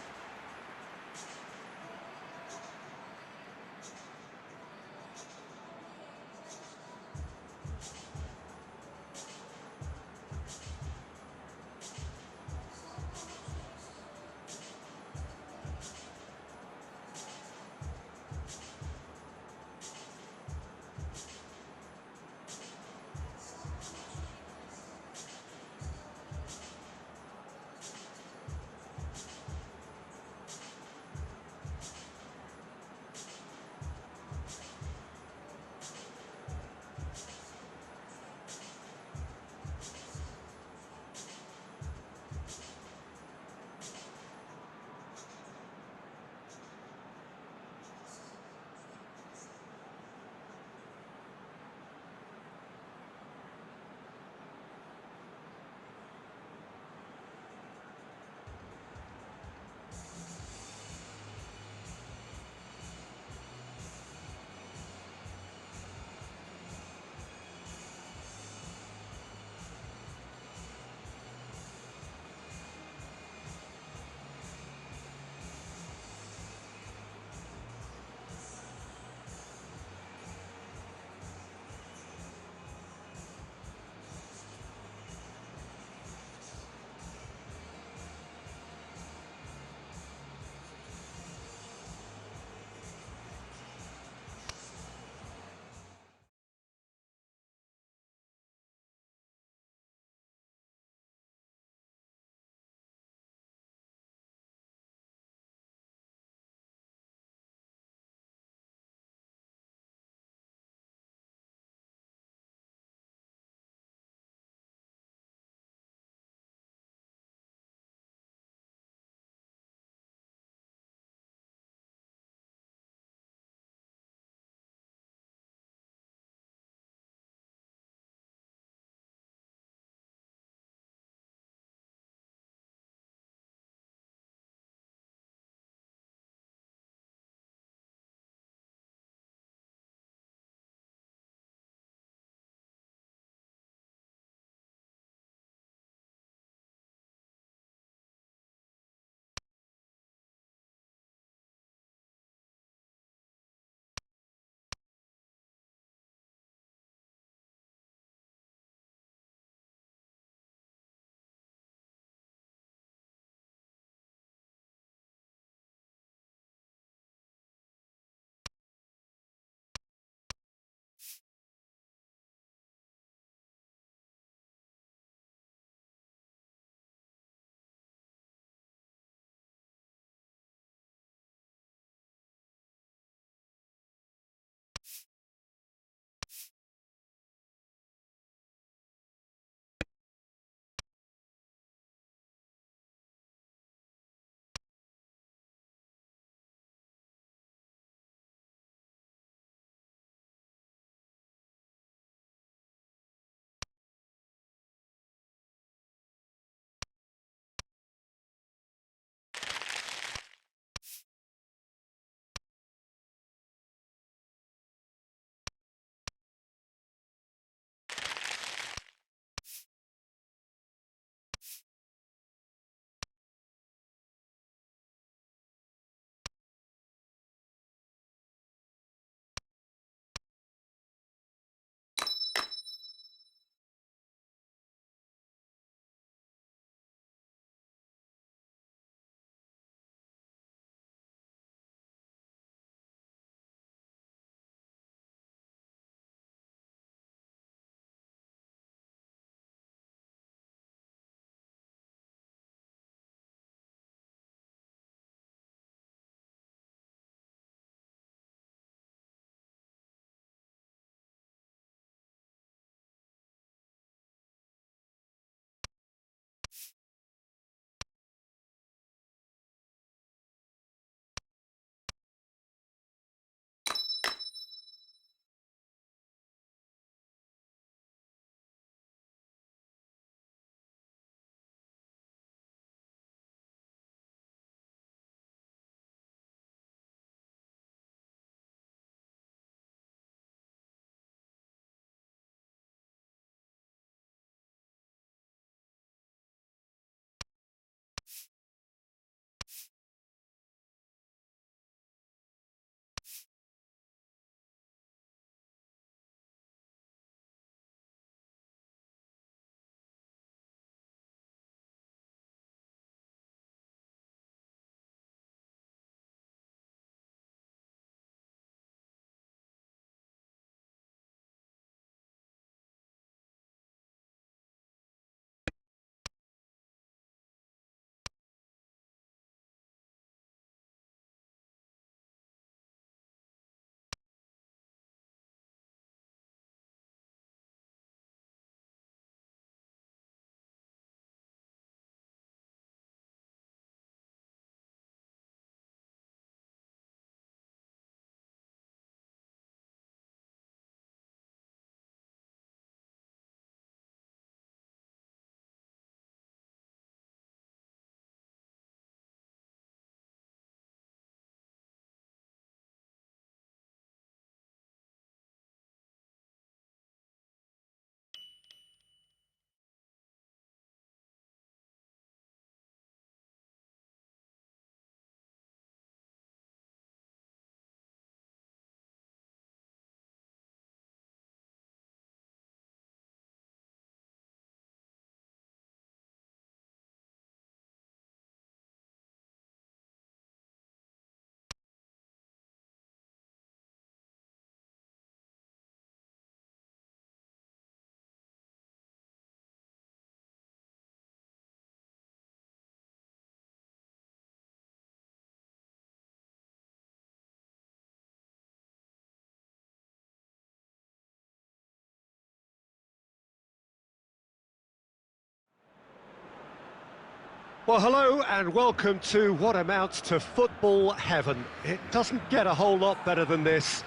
Well, hello and welcome to what amounts to football heaven. It doesn't get a whole lot better than this.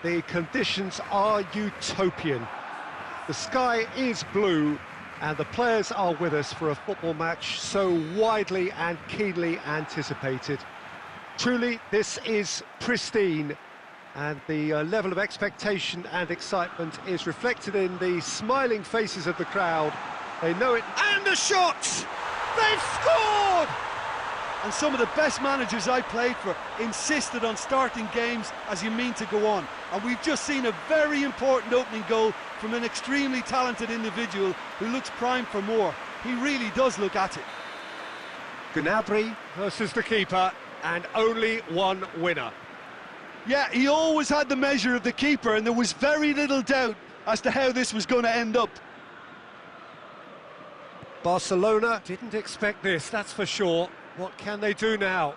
The conditions are utopian. The sky is blue and the players are with us for a football match so widely and keenly anticipated. Truly, this is pristine, and the level of expectation and excitement is reflected in the smiling faces of the crowd. They know it. And the shot! They've scored! And some of the best managers I played for insisted on starting games as you mean to go on. And we've just seen a very important opening goal from an extremely talented individual who looks primed for more. He really does look at it. Gnabry versus the keeper, and only one winner. Yeah, he always had the measure of the keeper, and there was very little doubt as to how this was going to end up. Barcelona didn't expect this, that's for sure. What can they do now?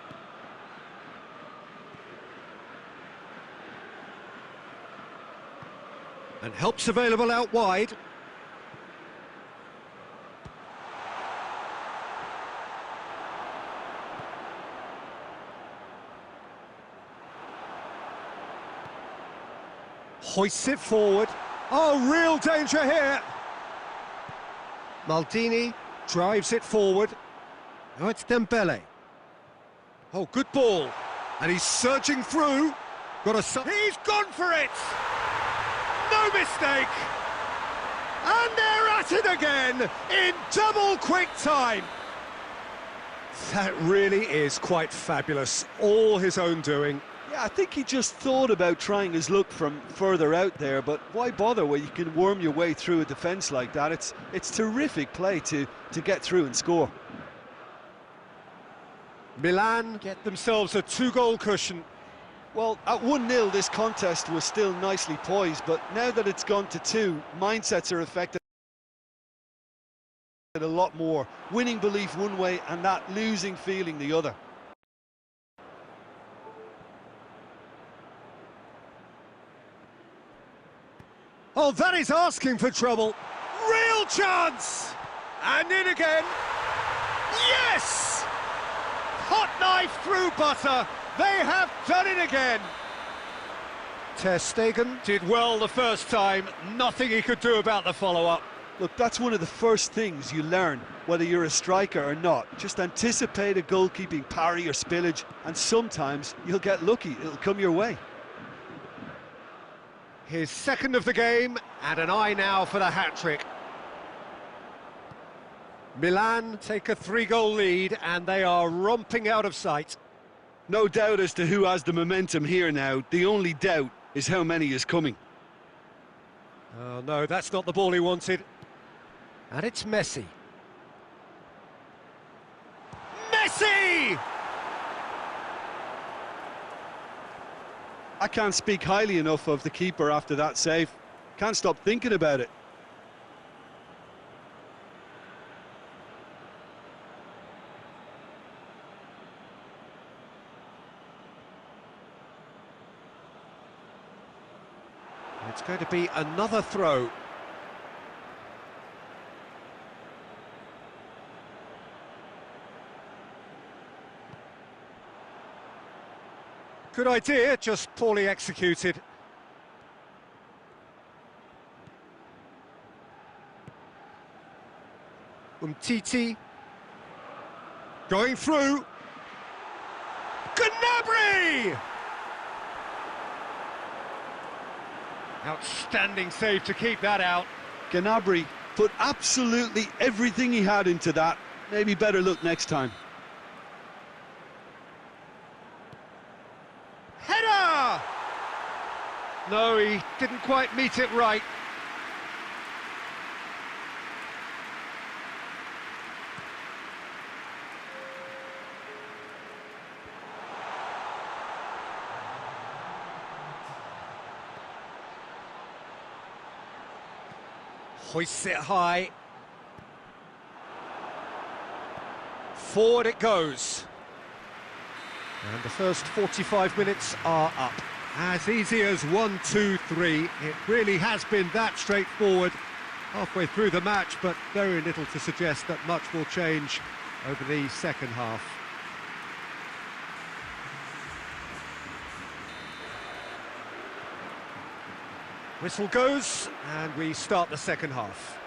And help's available out wide. Hoists it forward. Oh, real danger here. Maldini drives it forward. Now it's Dembele. Oh, good ball. And he's surging through. He's gone for it! No mistake! And they're at it again in double quick time. That really is quite fabulous. All his own doing. Yeah, I think he just thought about trying his luck from further out there, but why bother where you can worm your way through a defence like that? It's terrific play to get through and score. Milan get themselves a two-goal cushion. Well, at 1-0 this contest was still nicely poised, but now that it's gone to 2, mindsets are affected a lot more. Winning belief one way and that losing feeling the other. Oh, that is asking for trouble. Real chance! And in again. Yes! Hot knife through butter. They have done it again. Ter Stegen did well the first time. Nothing he could do about the follow-up. Look, that's one of the first things you learn, whether you're a striker or not. Just anticipate a goalkeeping parry or spillage, and sometimes you'll get lucky. It'll come your way. His second of the game, and an eye now for the hat-trick. Milan take a 3-goal lead, and they are romping out of sight. No doubt as to who has the momentum here now. The only doubt is how many is coming. Oh, no, that's not the ball he wanted. And it's Messi. Messi! I can't speak highly enough of the keeper after that save. Can't stop thinking about it. It's going to be another throw. Good idea, just poorly executed. Umtiti going through. Gnabry! Outstanding save to keep that out. Gnabry put absolutely everything he had into that. Maybe better luck next time. Header! No, he didn't quite meet it right. Hoists it high. Forward it goes. And the first 45 minutes are up. As easy as 1, 2, 3. It really has been that straightforward halfway through the match, but very little to suggest that much will change over the second half. Whistle goes, and we start the second half.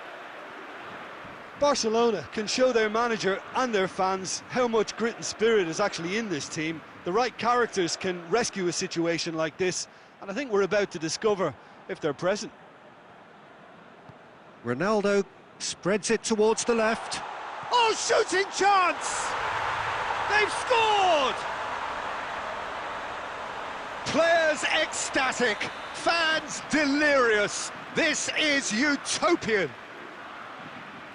Barcelona can show their manager and their fans how much grit and spirit is actually in this team. The right characters can rescue a situation like this, and I think we're about to discover if they're present. Ronaldo spreads it towards the left. Oh, shooting chance! They've scored! Players ecstatic, fans delirious. This is utopian.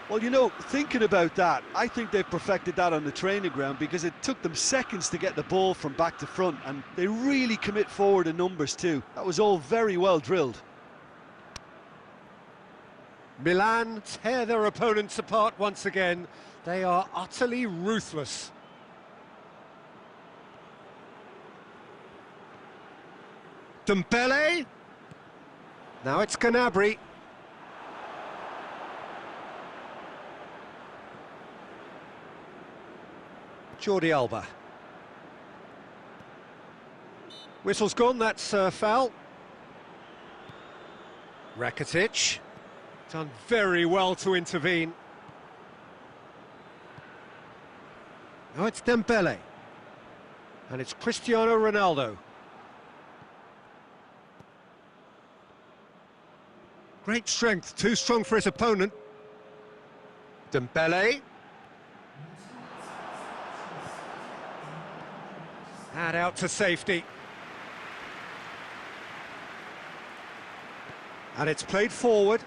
Well, you know, thinking about that, I think they've perfected that on the training ground, because it took them seconds to get the ball from back to front, and they really commit forward in numbers too. That was all very well drilled. Milan tear their opponents apart once again. They are utterly ruthless. Dembele. Now it's Gnabry. Jordi Alba. Whistle's gone, that's foul. Rakitic. Done very well to intervene. Now it's Dembele. And it's Cristiano Ronaldo. Great strength, too strong for his opponent. Dembele. And out to safety. And it's played forward.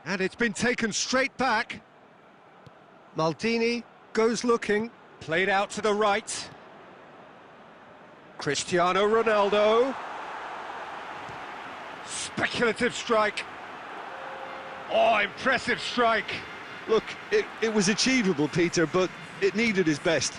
And it's been taken straight back. Maldini goes looking, played out to the right. Cristiano Ronaldo. Speculative strike. Oh, impressive strike. Look, it was achievable, Peter, but it needed his best.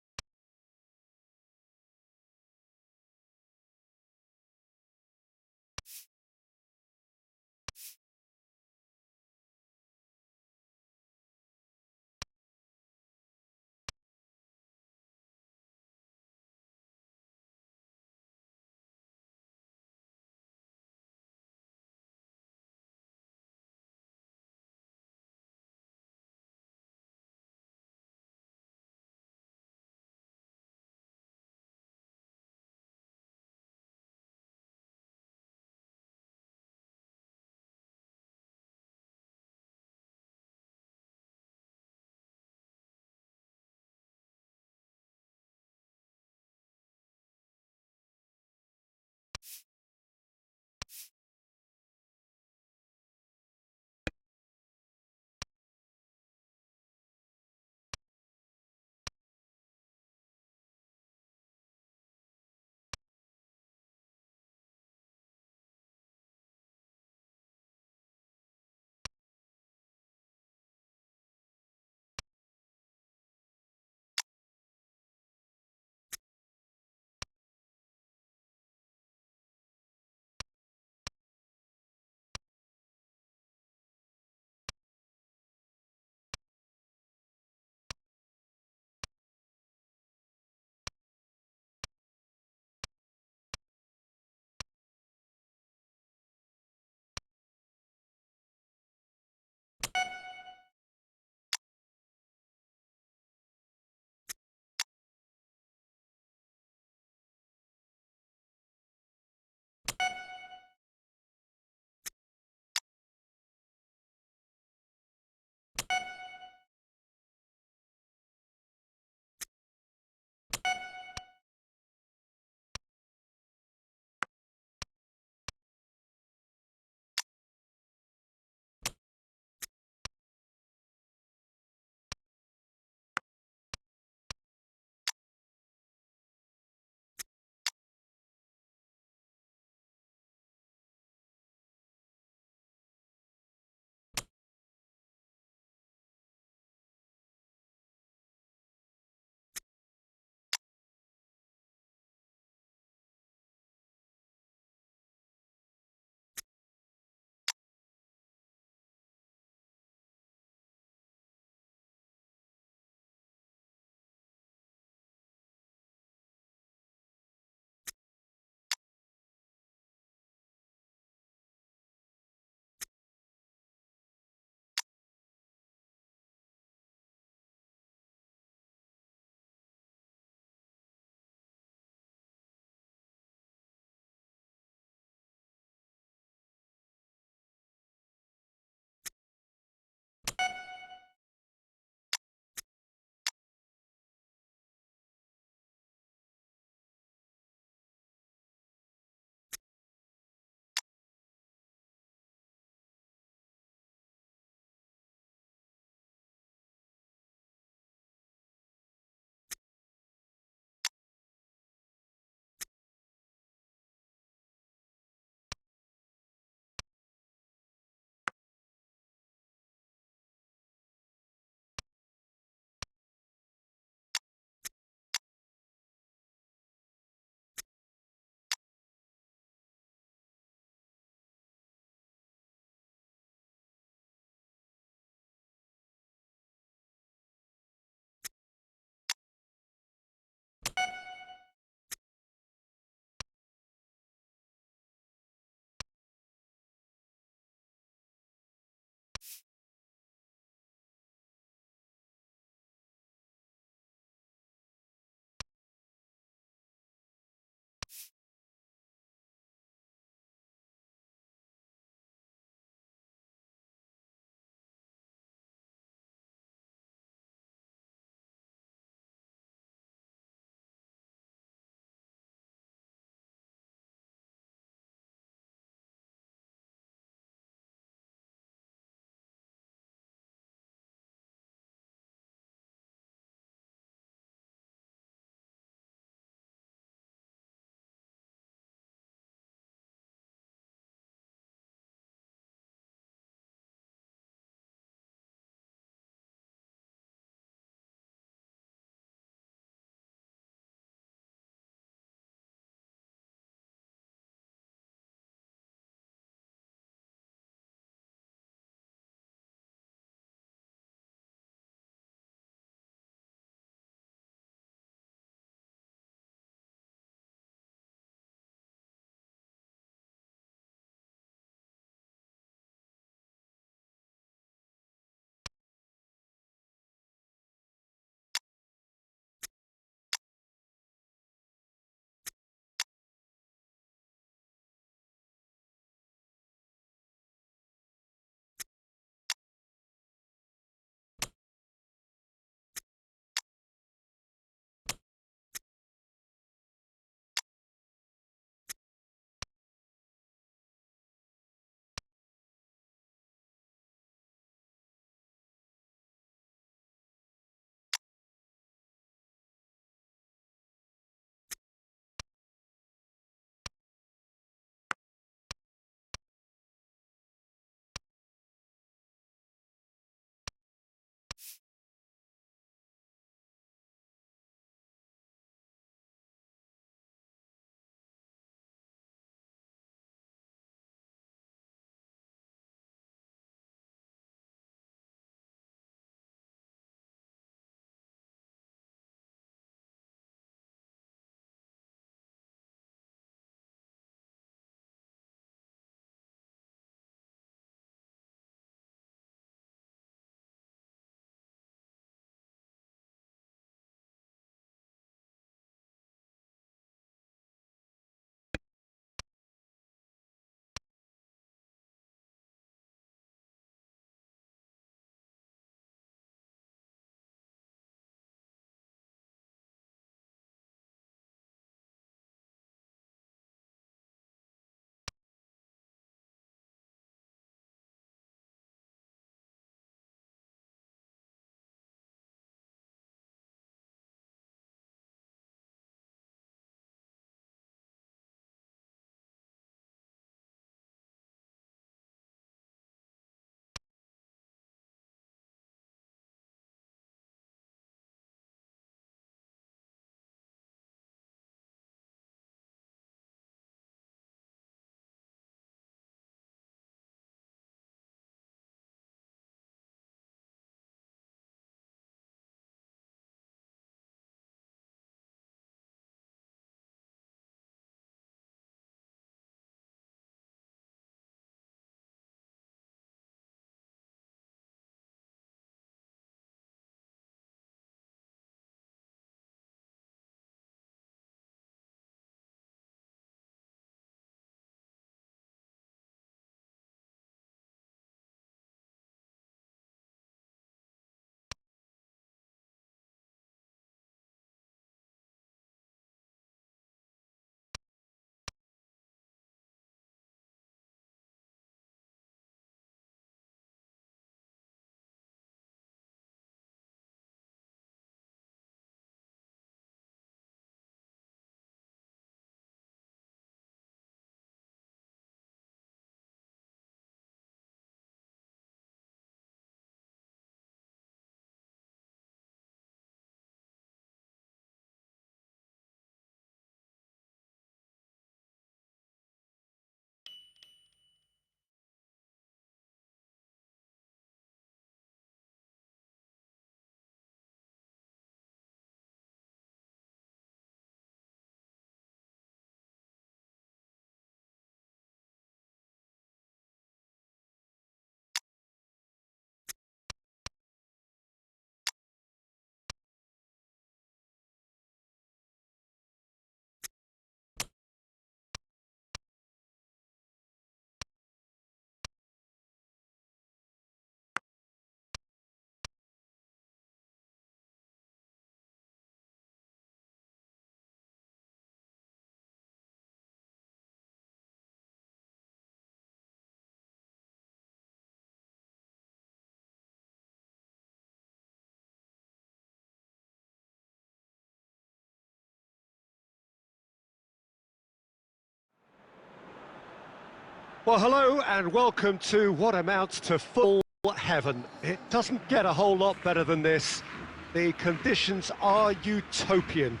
Well, hello and welcome to what amounts to football heaven. It doesn't get a whole lot better than this. The conditions are utopian.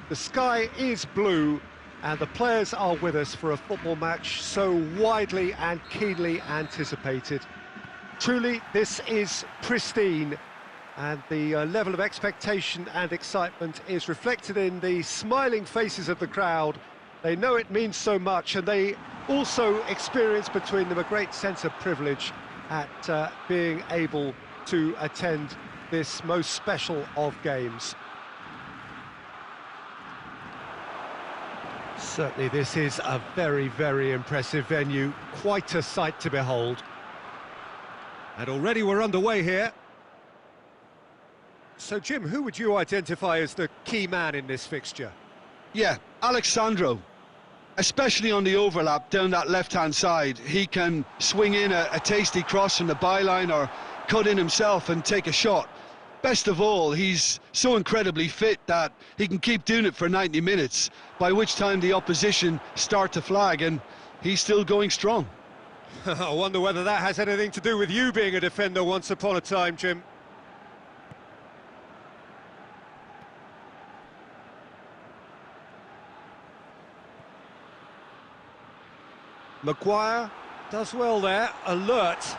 The sky is blue and the players are with us for a football match so widely and keenly anticipated. Truly, this is pristine, and the level of expectation and excitement is reflected in the smiling faces of the crowd. They know it means so much, and they also experience between them a great sense of privilege at being able to attend this most special of games. Certainly this is a very, very impressive venue, quite a sight to behold. And already we're underway here. So Jim, who would you identify as the key man in this fixture? Yeah, Alexandro. Especially on the overlap down that left-hand side. He can swing in a tasty cross from the byline or cut in himself and take a shot. Best of all, he's so incredibly fit that he can keep doing it for 90 minutes, by which time the opposition start to flag, and he's still going strong. I wonder whether that has anything to do with you being a defender once upon a time, Jim. Maguire does well there, alert.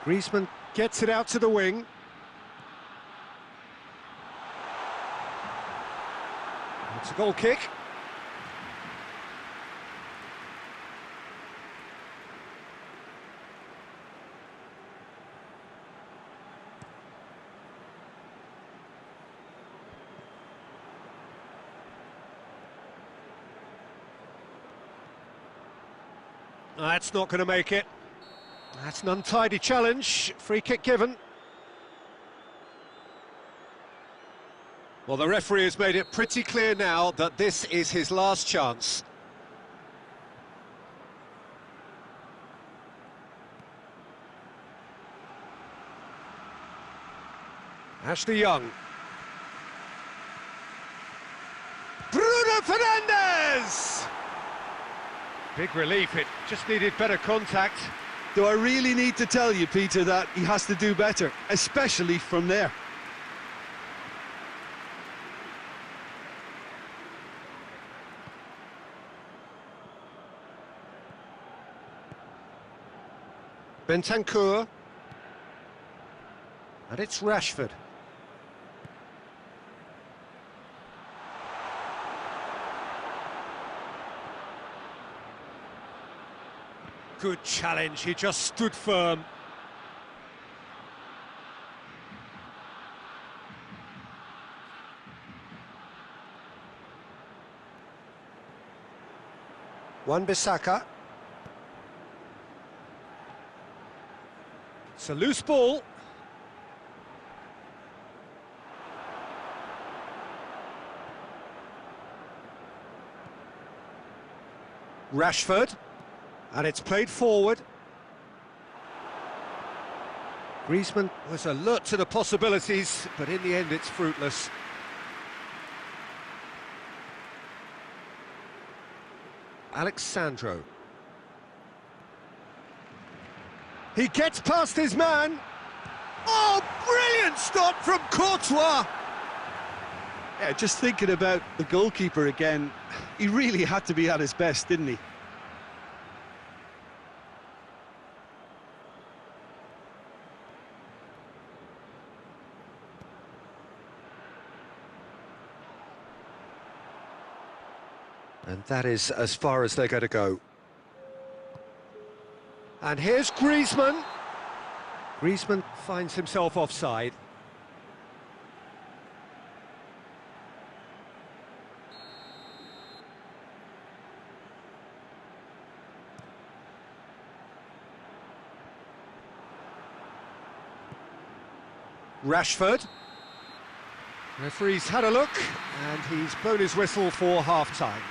Griezmann gets it out to the wing. It's a goal kick. That's not going to make it. That's an untidy challenge. Free kick given. Well, the referee has made it pretty clear now that this is his last chance. Ashley Young. Bruno Fernandes! Big relief, it just needed better contact. Do I really need to tell you, Peter, that he has to do better, especially from there? Bentancur. And it's Rashford. Good challenge, he just stood firm. Wan-Bissaka. It's a loose ball. Rashford. And it's played forward. Griezmann was alert to the possibilities, but in the end it's fruitless. Alexandro. He gets past his man. Oh, brilliant stop from Courtois! Yeah, just thinking about the goalkeeper again, he really had to be at his best, didn't he? And that is as far as they're going to go. And here's Griezmann. Griezmann finds himself offside. Rashford. Referee's had a look, and he's blown his whistle for half-time.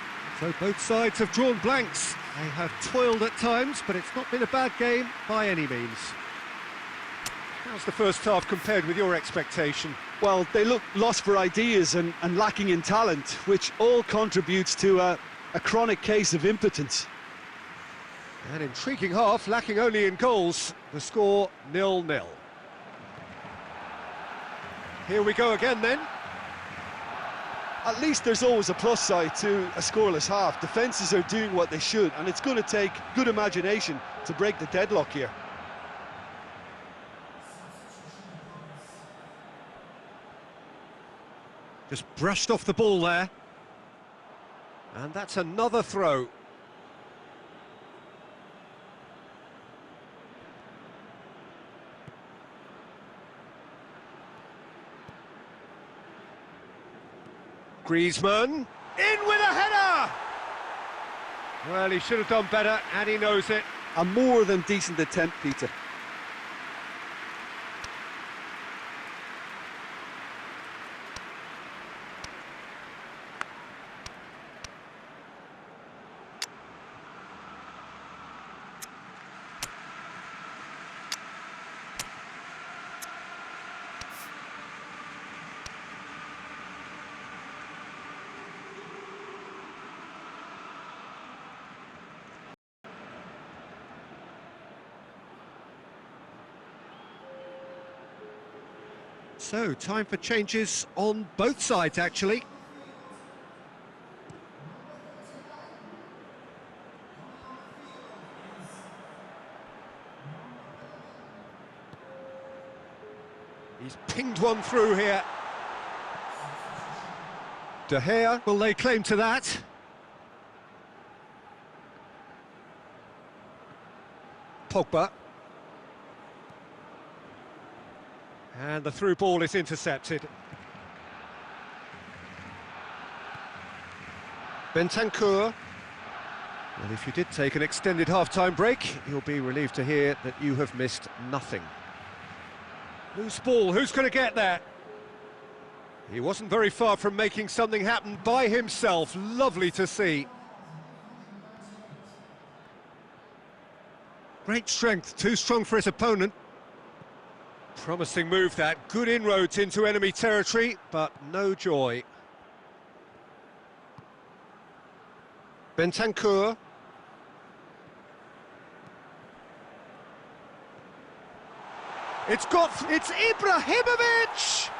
So both sides have drawn blanks. They have toiled at times, but it's not been a bad game by any means. How's the first half compared with your expectation? Well, they look lost for ideas and lacking in talent, which all contributes to a chronic case of impotence. An intriguing half, lacking only in goals. The score 0-0. Here we go again then. At least there's always a plus side to a scoreless half. Defences are doing what they should, and it's going to take good imagination to break the deadlock here. Just brushed off the ball there. And that's another throw. Griezmann, in with a header! Well, he should have done better, and he knows it. A more than decent attempt, Peter. So, time for changes on both sides, actually. He's pinged one through here. De Gea will lay claim to that. Pogba. And the through ball is intercepted. Bentancur. Well, if you did take an extended half-time break, you'll be relieved to hear that you have missed nothing. Loose ball, who's going to get there? He wasn't very far from making something happen by himself. Lovely to see. Great strength, too strong for his opponent. Promising move that, good inroads into enemy territory, but no joy. Bentancur. It's Ibrahimovic!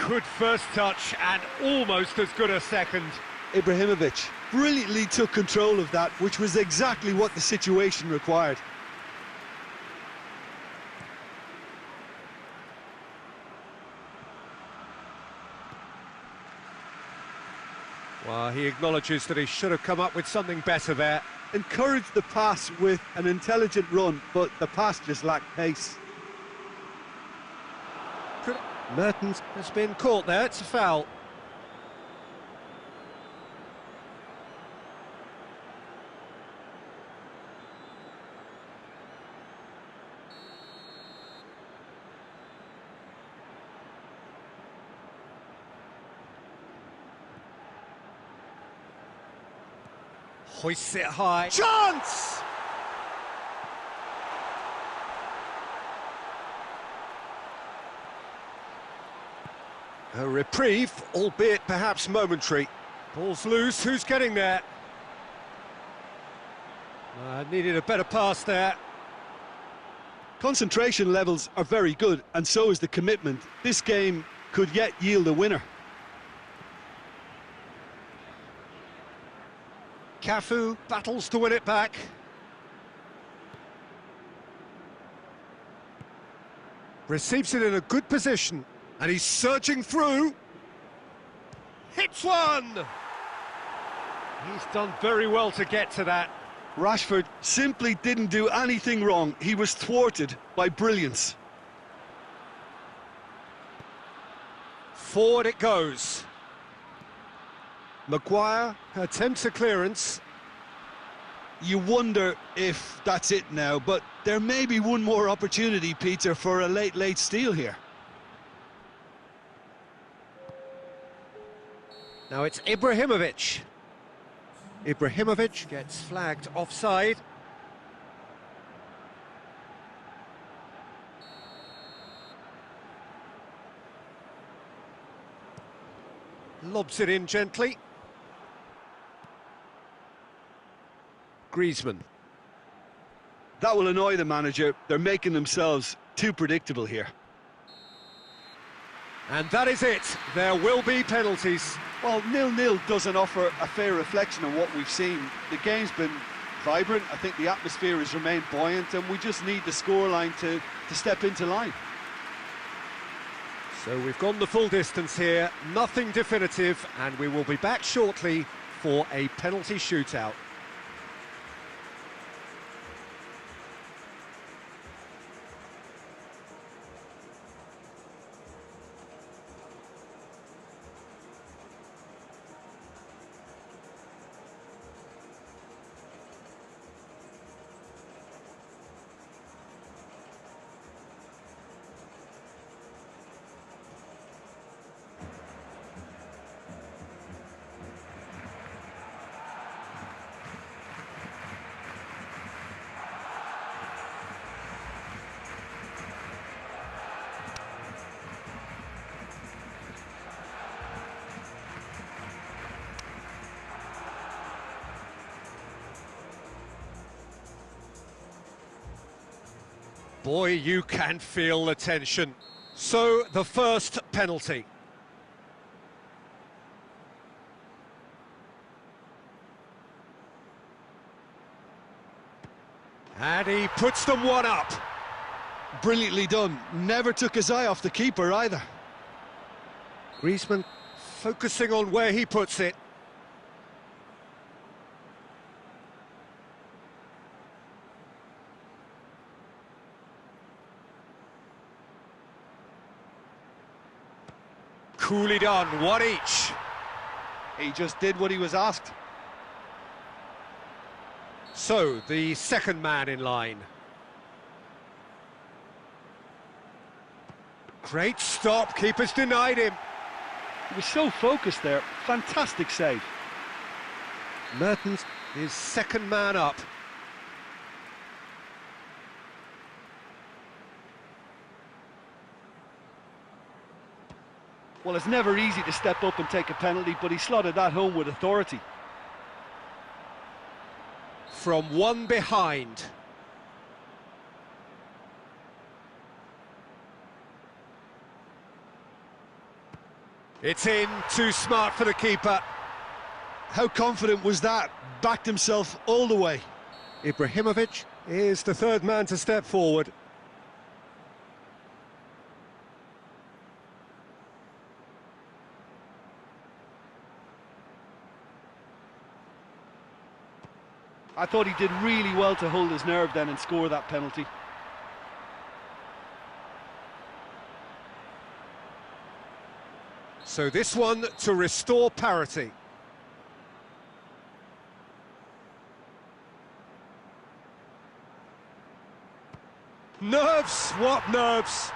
Good first touch and almost as good a second. Ibrahimovic brilliantly took control of that, which was exactly what the situation required. Well, he acknowledges that he should have come up with something better there. Encouraged the pass with an intelligent run, but the pass just lacked pace. Mertens has been caught there, it's a foul. Hoists it high. Chance! A reprieve, albeit perhaps momentary. Ball's loose, who's getting there? Needed a better pass there. Concentration levels are very good, and so is the commitment. This game could yet yield a winner. Cafu battles to win it back. Receives it in a good position, and he's surging through. Hits one! He's done very well to get to that. Rashford simply didn't do anything wrong. He was thwarted by brilliance. Forward it goes. Maguire attempts a clearance. You wonder if that's it now, but there may be one more opportunity, Peter, for a late steal here. Now it's Ibrahimovic. Ibrahimovic gets flagged offside. Lobs it in gently. Griezmann. That will annoy the manager. They're making themselves too predictable here. And that is it. There will be penalties. Well, 0-0 doesn't offer a fair reflection of what we've seen. The game's been vibrant. I think the atmosphere has remained buoyant, and we just need the scoreline to step into line. So we've gone the full distance here, nothing definitive, and we will be back shortly for a penalty shootout. Boy, you can feel the tension. So, the first penalty. And he puts them one up. Brilliantly done. Never took his eye off the keeper either. Griezmann focusing on where he puts it. Coolly done, one each. He just did what he was asked. So, the second man in line. Great stop, keeper's denied him. He was so focused there. Fantastic save. Mertens is second man up. Well, it's never easy to step up and take a penalty, but he slotted that home with authority. From one behind. It's in, too smart for the keeper. How confident was that? Backed himself all the way. Ibrahimovic is the third man to step forward. I thought he did really well to hold his nerve then and score that penalty. So this one to restore parity. Nerves, what nerves?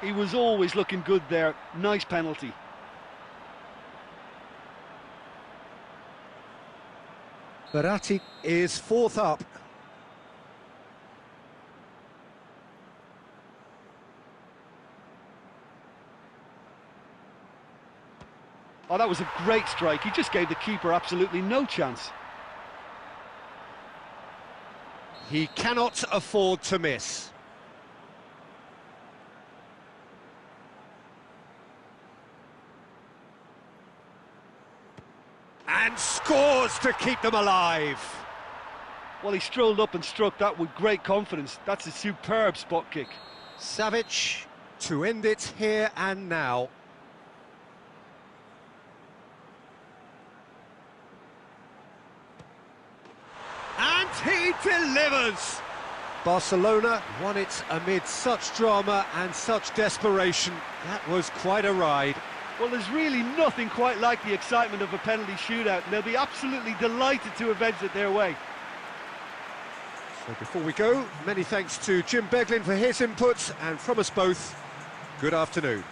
He was always looking good there. Nice penalty. Verratti is fourth up. Oh, that was a great strike. He just gave the keeper absolutely no chance. He cannot afford to miss. And scores to keep them alive. Well, he strolled up and struck that with great confidence. That's a superb spot kick. Savic to end it here and now. And he delivers! Barcelona won it amid such drama and such desperation. That was quite a ride. Well, there's really nothing quite like the excitement of a penalty shootout, and they'll be absolutely delighted to avenge it their way. So before we go, many thanks to Jim Beglin for his inputs, and from us both, good afternoon.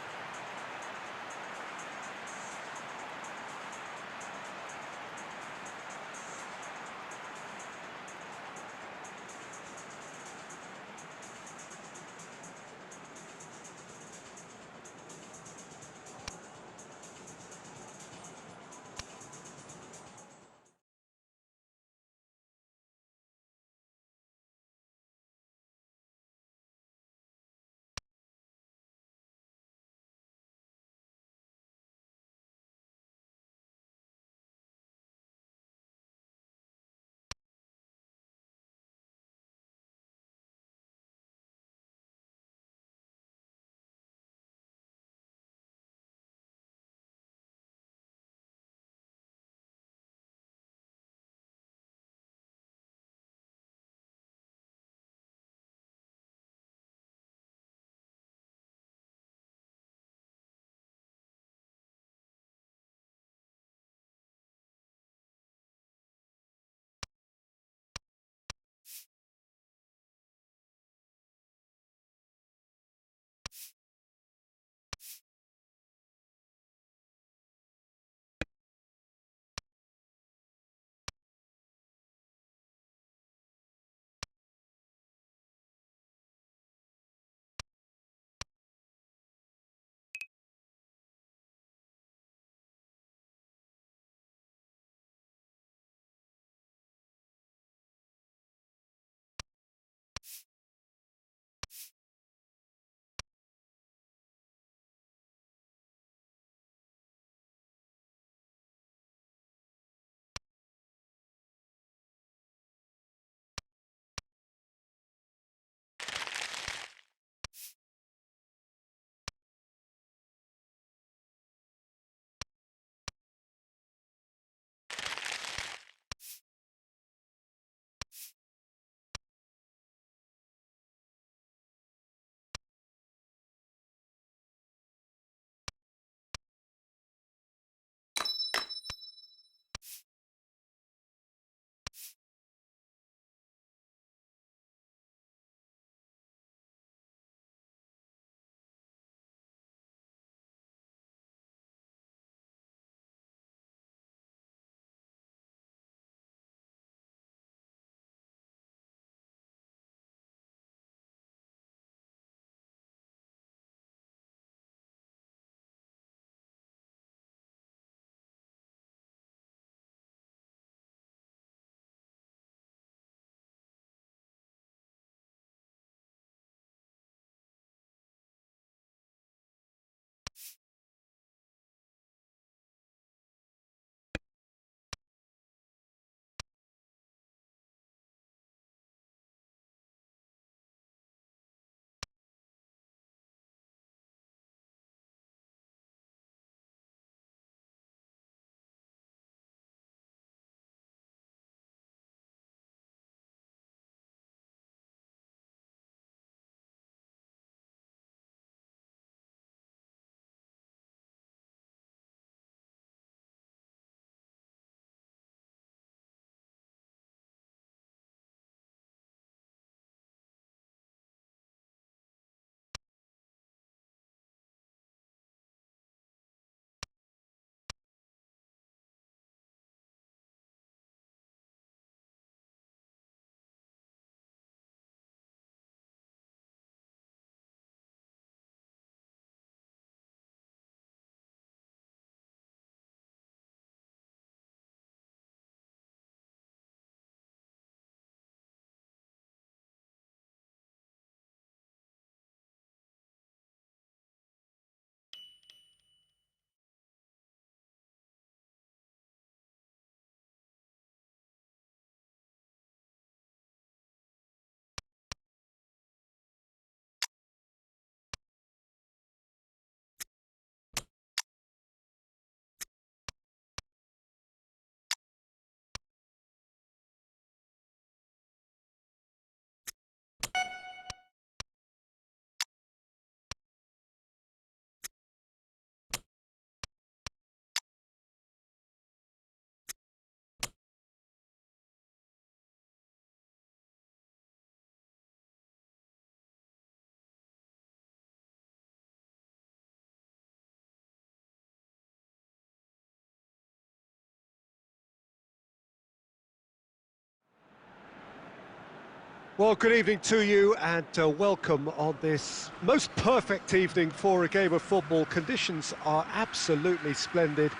Well, good evening to you and welcome on this most perfect evening for a game of football. Conditions are absolutely splendid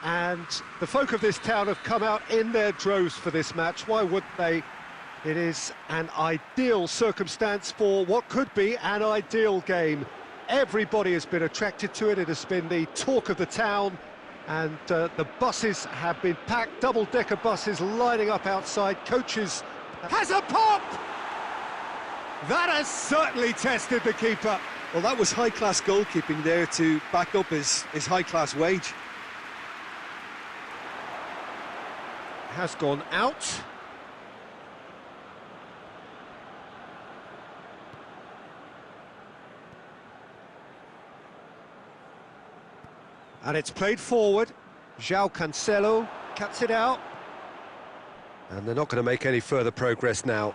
and the folk of this town have come out in their droves for this match. Why wouldn't they? It is an ideal circumstance for what could be an ideal game. Everybody has been attracted to it. It has been the talk of the town and the buses have been packed, double-decker buses lining up outside. Coaches has a pop! That has certainly tested the keeper. Well, that was high-class goalkeeping there to back up his high-class wage. Has gone out. And it's played forward. João Cancelo cuts it out. And they're not going to make any further progress now.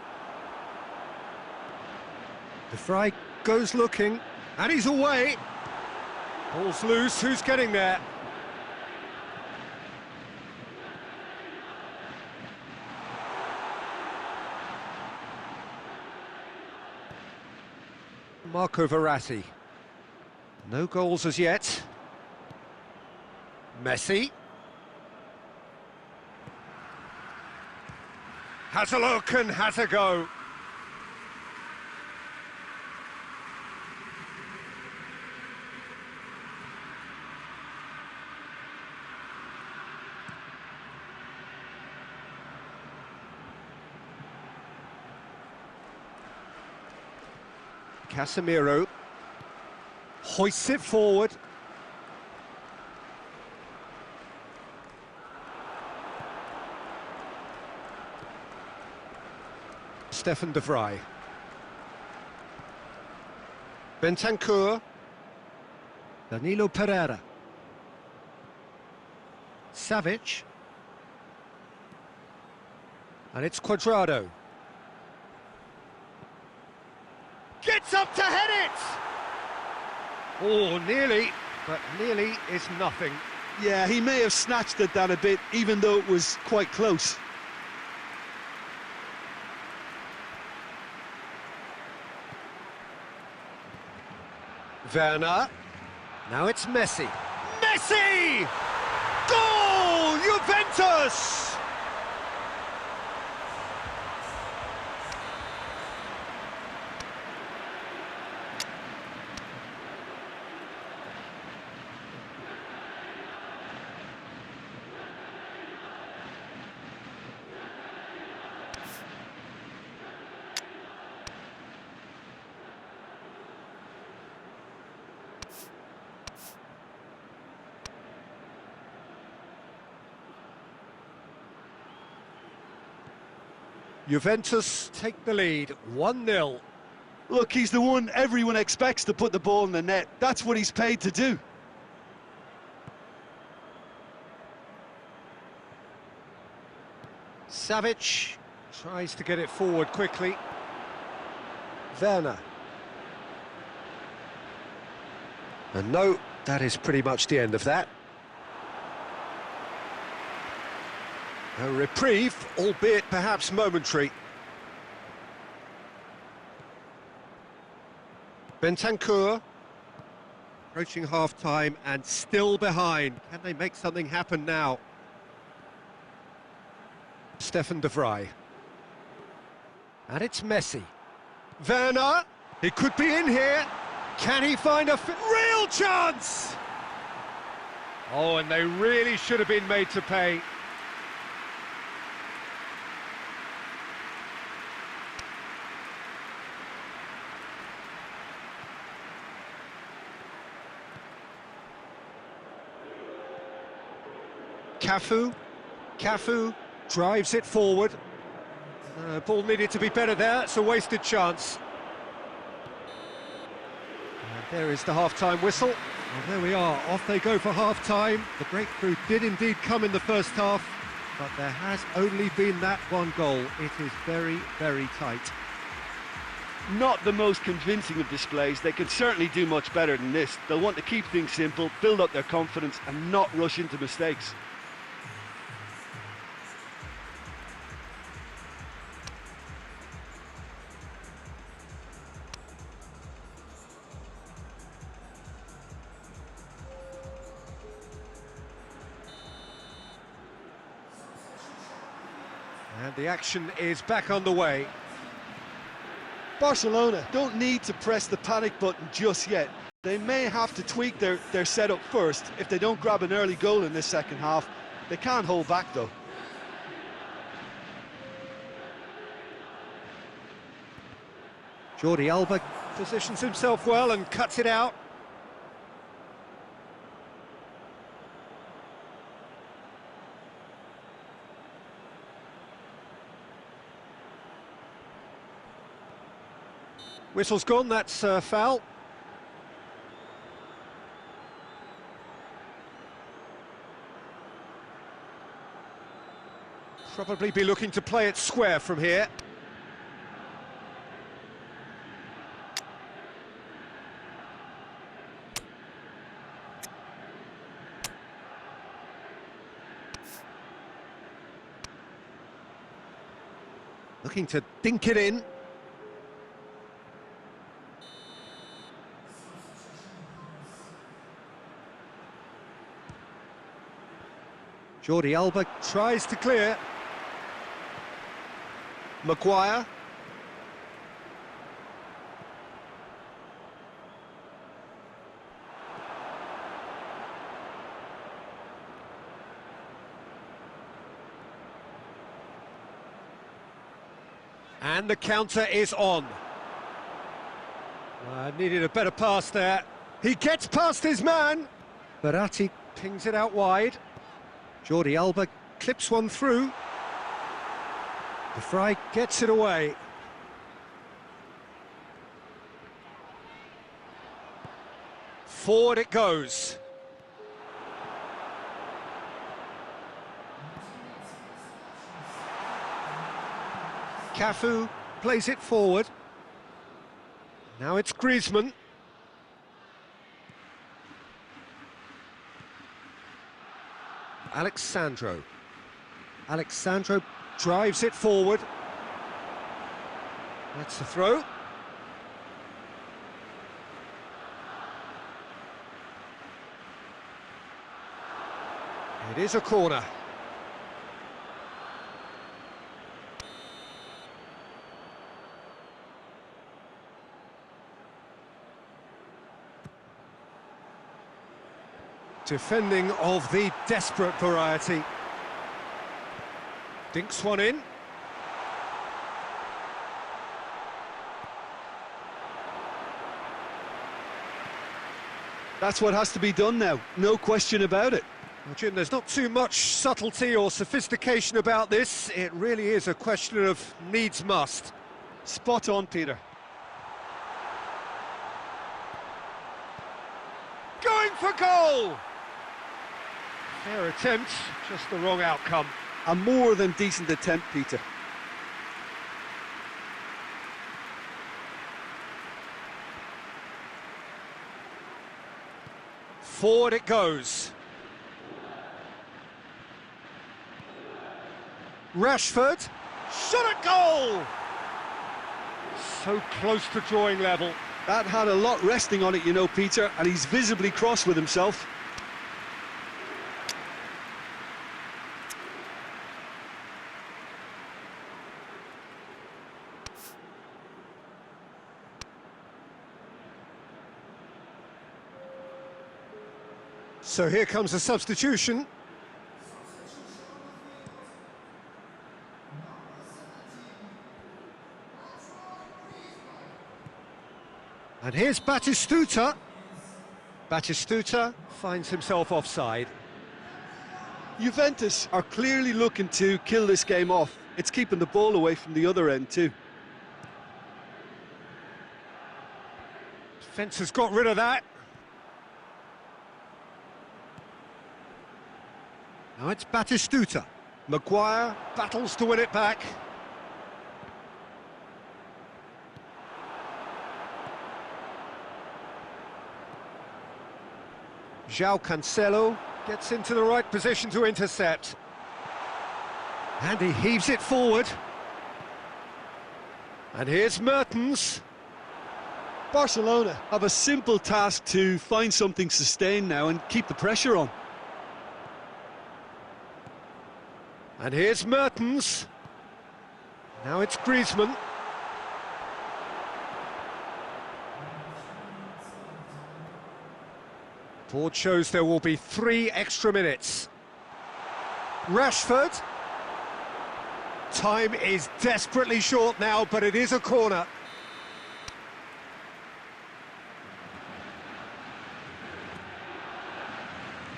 De Vrij goes looking, and he's away. Ball's loose, who's getting there? Marco Verratti. No goals as yet. Messi. Has a look and has a go. Casemiro hoists it forward. Stefan de Vrij. Bentancur. Danilo Pereira. Savic. And it's Cuadrado. Gets up to head it! Oh, nearly, but nearly is nothing. Yeah, he may have snatched at that a bit, even though it was quite close. Werner. Now it's Messi. Messi! Goal! Juventus! Juventus take the lead, 1-0. Look, he's the one everyone expects to put the ball in the net. That's what he's paid to do. Savic tries to get it forward quickly. Werner. And no, that is pretty much the end of that. A reprieve, albeit perhaps momentary. Bentancur approaching half-time and still behind. Can they make something happen now? Stefan de Vrij. And it's Messi. Werner, he could be in here. Can he find a real chance? Oh, and they really should have been made to pay. Cafu drives it forward. Ball needed to be better there, it's a wasted chance. And there is the half-time whistle. And there we are, off they go for half-time. The breakthrough did indeed come in the first half, but there has only been that one goal. It is very, very tight. Not the most convincing of displays. They can certainly do much better than this. They'll want to keep things simple, build up their confidence and not rush into mistakes. And the action is back on the way. Barcelona don't need to press the panic button just yet. They may have to tweak their setup first if they don't grab an early goal in this second half. They can't hold back though. Jordi Alba positions himself well and cuts it out. Whistle's gone, that's a foul. Probably be looking to play it square from here. Looking to dink it in. Jordi Alba tries to clear. Maguire. And the counter is on. Needed a better pass there. He gets past his man. Verratti pings it out wide. Jordi Alba clips one through. De Vrij gets it away. Forward it goes. Cafu plays it forward. Now it's Griezmann. Alexandro drives it forward. That's the throw. It is a corner. Defending of the desperate variety. Dinks one in. That's what has to be done now, no question about it. Well, Jim, there's not too much subtlety or sophistication about this. It really is a question of needs must. Spot on, Peter. Going for goal! Fair attempt, just the wrong outcome. A more than decent attempt, Peter. Forward it goes. Rashford, shot at goal! So close to drawing level. That had a lot resting on it, you know, Peter, and he's visibly cross with himself. So here comes a substitution. And here's Batistuta. Batistuta finds himself offside. Juventus are clearly looking to kill this game off. It's keeping the ball away from the other end too. Defence has got rid of that. Now it's Batistuta. Maguire battles to win it back. João Cancelo gets into the right position to intercept. And he heaves it forward. And here's Mertens. Barcelona have a simple task to find something sustained now and keep the pressure on. And here's Mertens. Now it's Griezmann. Board shows there will be 3 extra minutes. Rashford. Time is desperately short now, but it is a corner.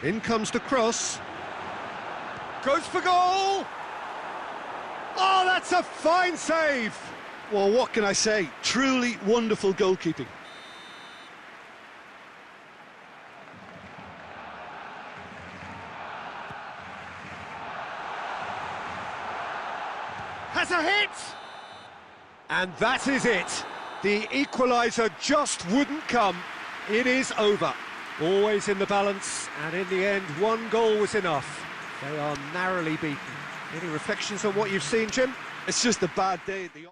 In comes the cross. Goes for goal! Oh, that's a fine save! Well, what can I say? Truly wonderful goalkeeping. Has a hit! And that is it. The equaliser just wouldn't come. It is over. Always in the balance, and in the end, 1 goal was enough. They are narrowly beaten. Any reflections on what you've seen, Jim? It's just a bad day at the...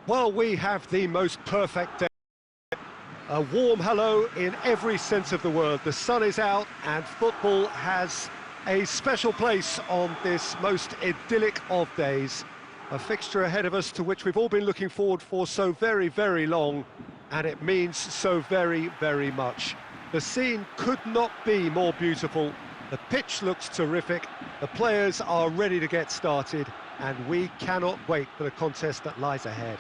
Well, we have the most perfect day. A warm hello in every sense of the word. The sun is out and football has a special place on this most idyllic of days. A fixture ahead of us to which we've all been looking forward for so very, very long, and it means so very, very much. The scene could not be more beautiful. The pitch looks terrific, the players are ready to get started, and we cannot wait for the contest that lies ahead.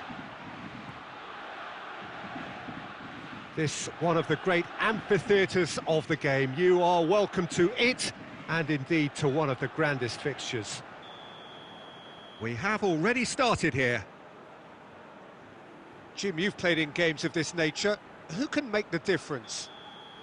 This one of the great amphitheatres of the game. You are welcome to it, and indeed to one of the grandest fixtures. We have already started here. Jim, you've played in games of this nature. Who can make the difference?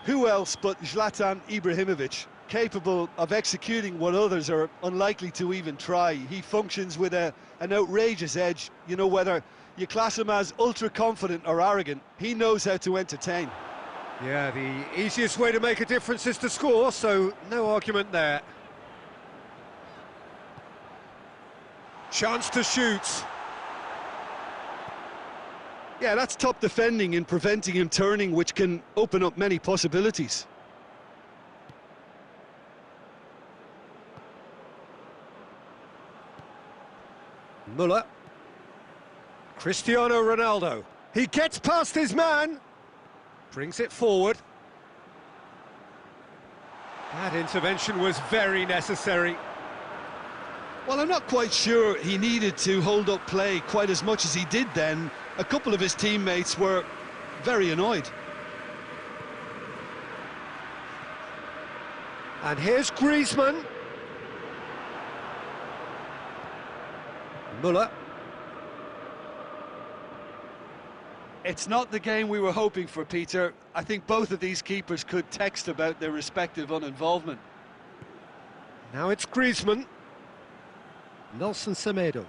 Who else but Zlatan Ibrahimovic, capable of executing what others are unlikely to even try. He functions with an outrageous edge. You know, whether you class him as ultra-confident or arrogant, he knows how to entertain. Yeah, the easiest way to make a difference is to score, so no argument there. Chance to shoot. Yeah, that's top defending in preventing him turning, which can open up many possibilities. Müller. Cristiano Ronaldo. He gets past his man. Brings it forward. That intervention was very necessary. Well, I'm not quite sure he needed to hold up play quite as much as he did then. A couple of his teammates were very annoyed. And here's Griezmann. Müller. It's not the game we were hoping for, Peter. I think both of these keepers could text about their respective uninvolvement. Now it's Griezmann. Nelson Semedo.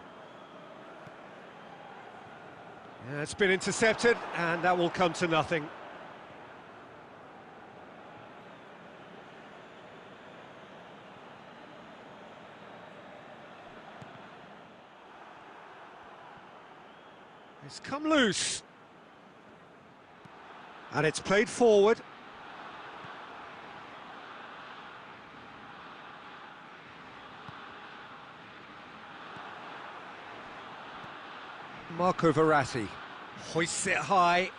Yeah, it's been intercepted, and that will come to nothing. It's come loose. And it's played forward. Marco Verratti hoists it high.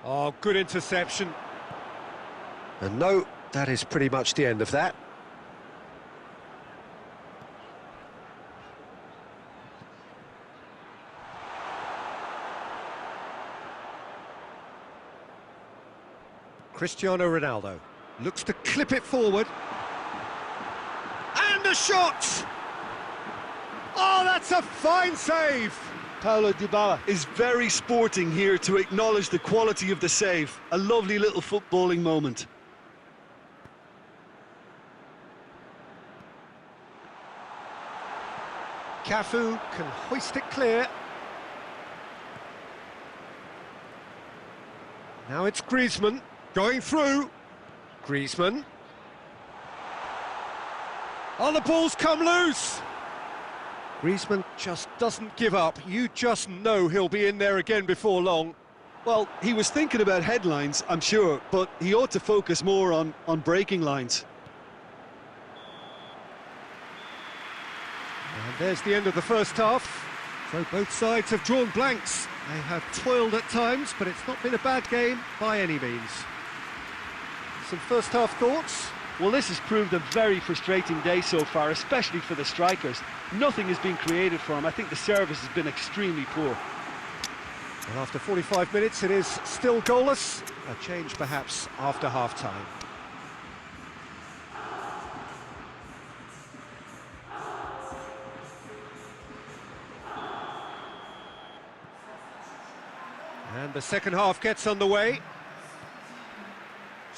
Oh, good interception. And no, that is pretty much the end of that. Cristiano Ronaldo looks to clip it forward. And a shot! Oh, that's a fine save! Paulo Dybala is very sporting here to acknowledge the quality of the save. A lovely little footballing moment. Cafu can hoist it clear. Now it's Griezmann going through. Griezmann. Oh, the ball's come loose! Griezmann just doesn't give up. You just know he'll be in there again before long. Well, he was thinking about headlines, I'm sure, but he ought to focus more on breaking lines. And there's the end of the first half. So both sides have drawn blanks. They have toiled at times, but it's not been a bad game by any means. Some first half thoughts? Well, this has proved a very frustrating day so far, especially for the strikers. Nothing has been created for them. I think the service has been extremely poor. And after 45 minutes, it is still goalless. A change perhaps after half-time. And the second half gets underway.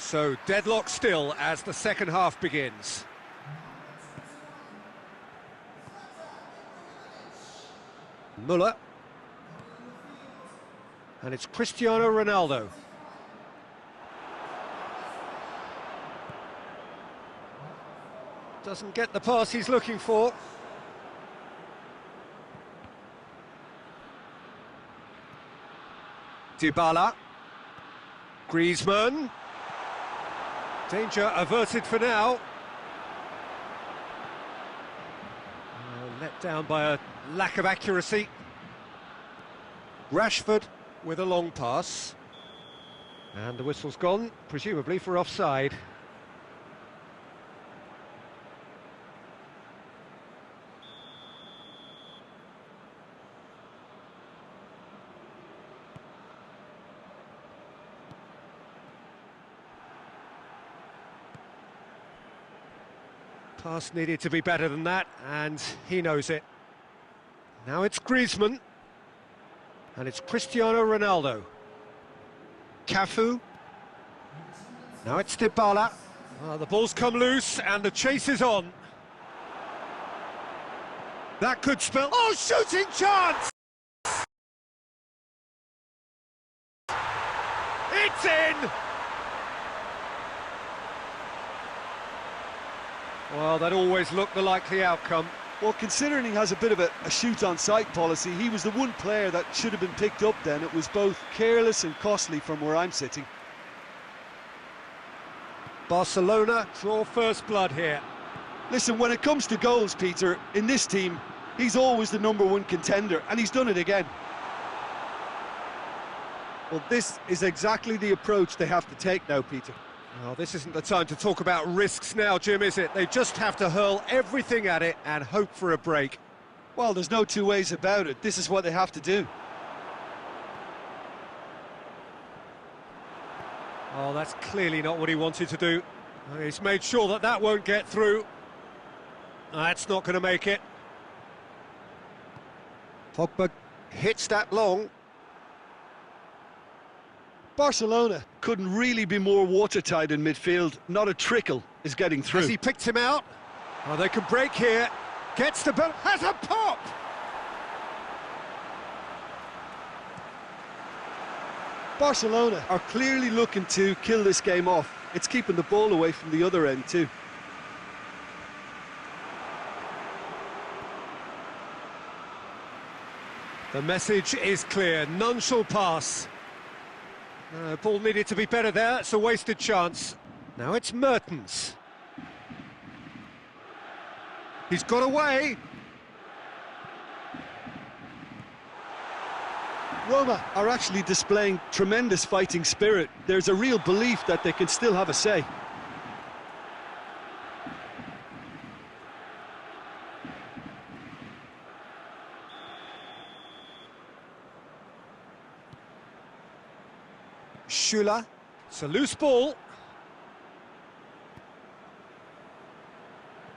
So deadlock still as the second half begins. Müller. And it's Cristiano Ronaldo. Doesn't get the pass he's looking for. Dybala. Griezmann. Danger averted for now. Let down by a lack of accuracy. Rashford with a long pass. And the whistle's gone, presumably for offside. Pass needed to be better than that, and he knows it. Now it's Griezmann, and it's Cristiano Ronaldo. Cafu. Now it's Dybala. The ball's come loose, and the chase is on. That could spell... Oh, shooting chance! It's in! Well, that always looked the likely outcome. Well, considering he has a bit of a shoot-on-sight policy, he was the one player that should have been picked up then. It was both careless and costly from where I'm sitting. Barcelona draw first blood here. Listen, when it comes to goals, Peter, in this team, he's always the #1 contender, and he's done it again. Well, this is exactly the approach they have to take now, Peter. Well, this isn't the time to talk about risks now, Jim, is it? They just have to hurl everything at it and hope for a break. Well, there's no two ways about it. This is what they have to do. Oh, that's clearly not what he wanted to do. He's made sure that that won't get through. That's not going to make it. Pogba hits that long. Barcelona couldn't really be more watertight in midfield. Not a trickle is getting through. Has he picked him out? Oh, they can break here. Gets the ball, has a pop! Barcelona are clearly looking to kill this game off. It's keeping the ball away from the other end too. The message is clear, none shall pass. Ball needed to be better there, it's a wasted chance. Now it's Mertens. He's got away. Roma are actually displaying tremendous fighting spirit. There's a real belief that they can still have a say. Schüller, it's a loose ball.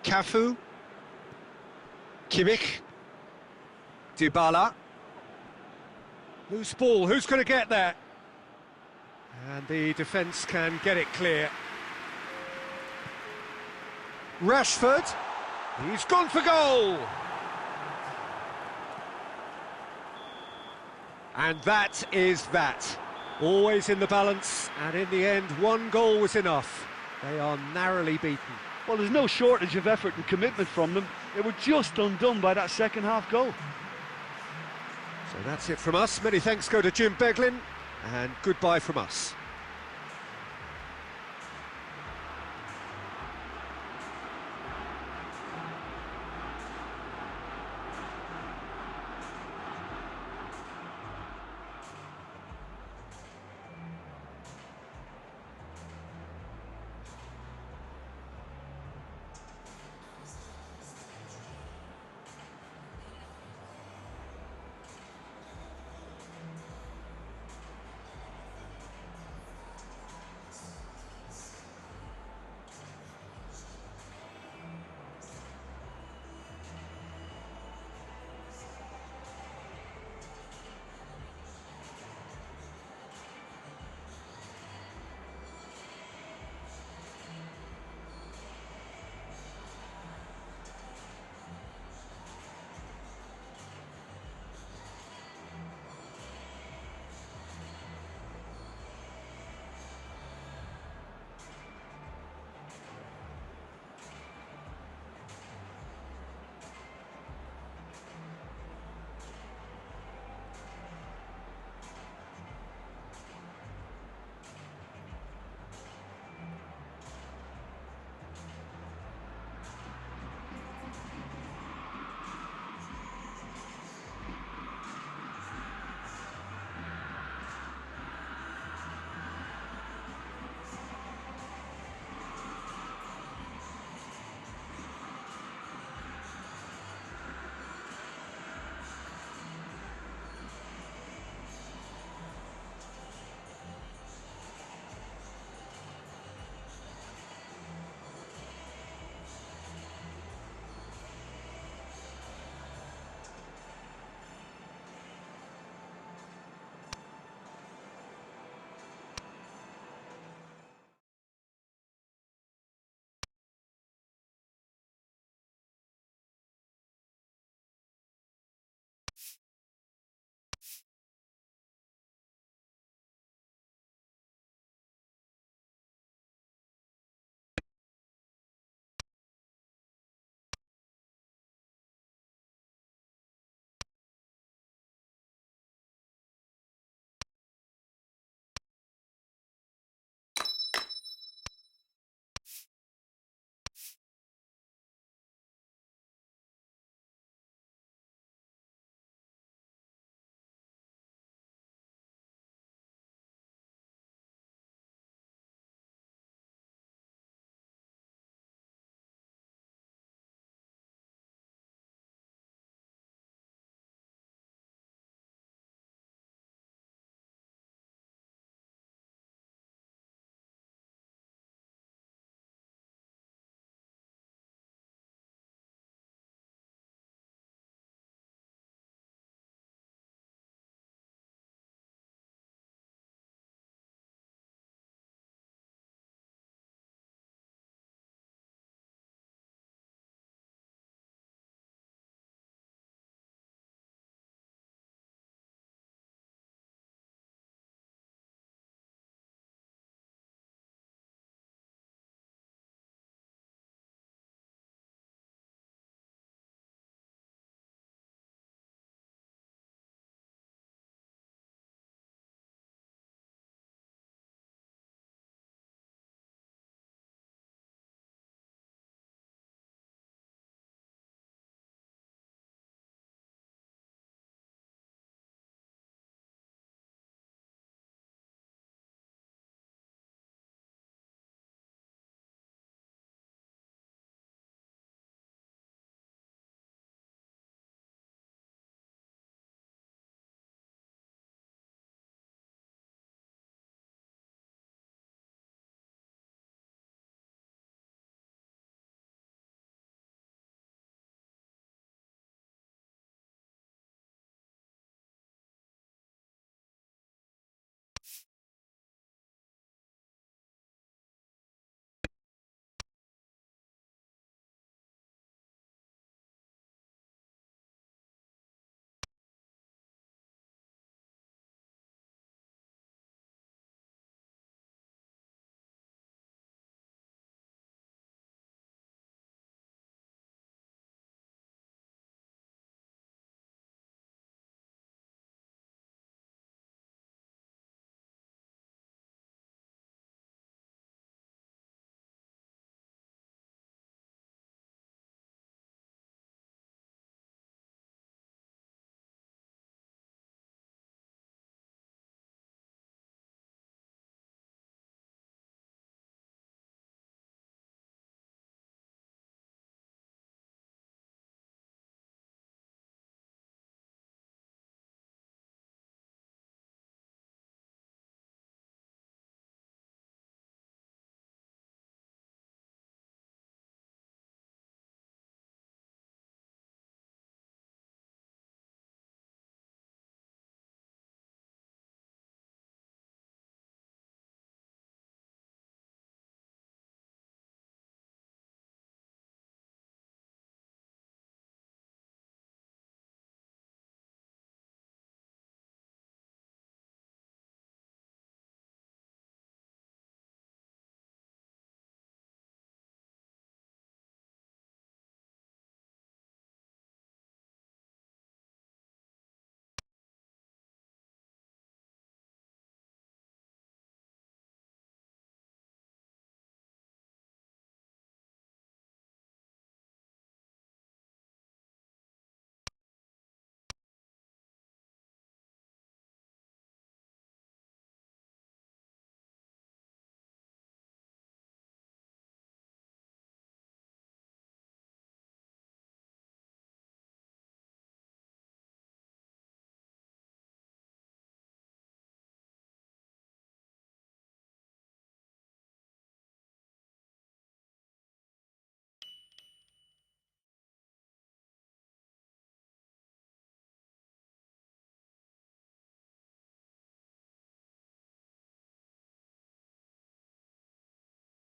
Cafu. Kimmich. Dybala. Loose ball, who's going to get there? And the defence can get it clear. Rashford. He's gone for goal. And that is that. Always in the balance, and in the end, one goal was enough. They are narrowly beaten. Well, there's no shortage of effort and commitment from them. They were just undone by that second-half goal. So that's it from us. Many thanks go to Jim Beglin, and goodbye from us.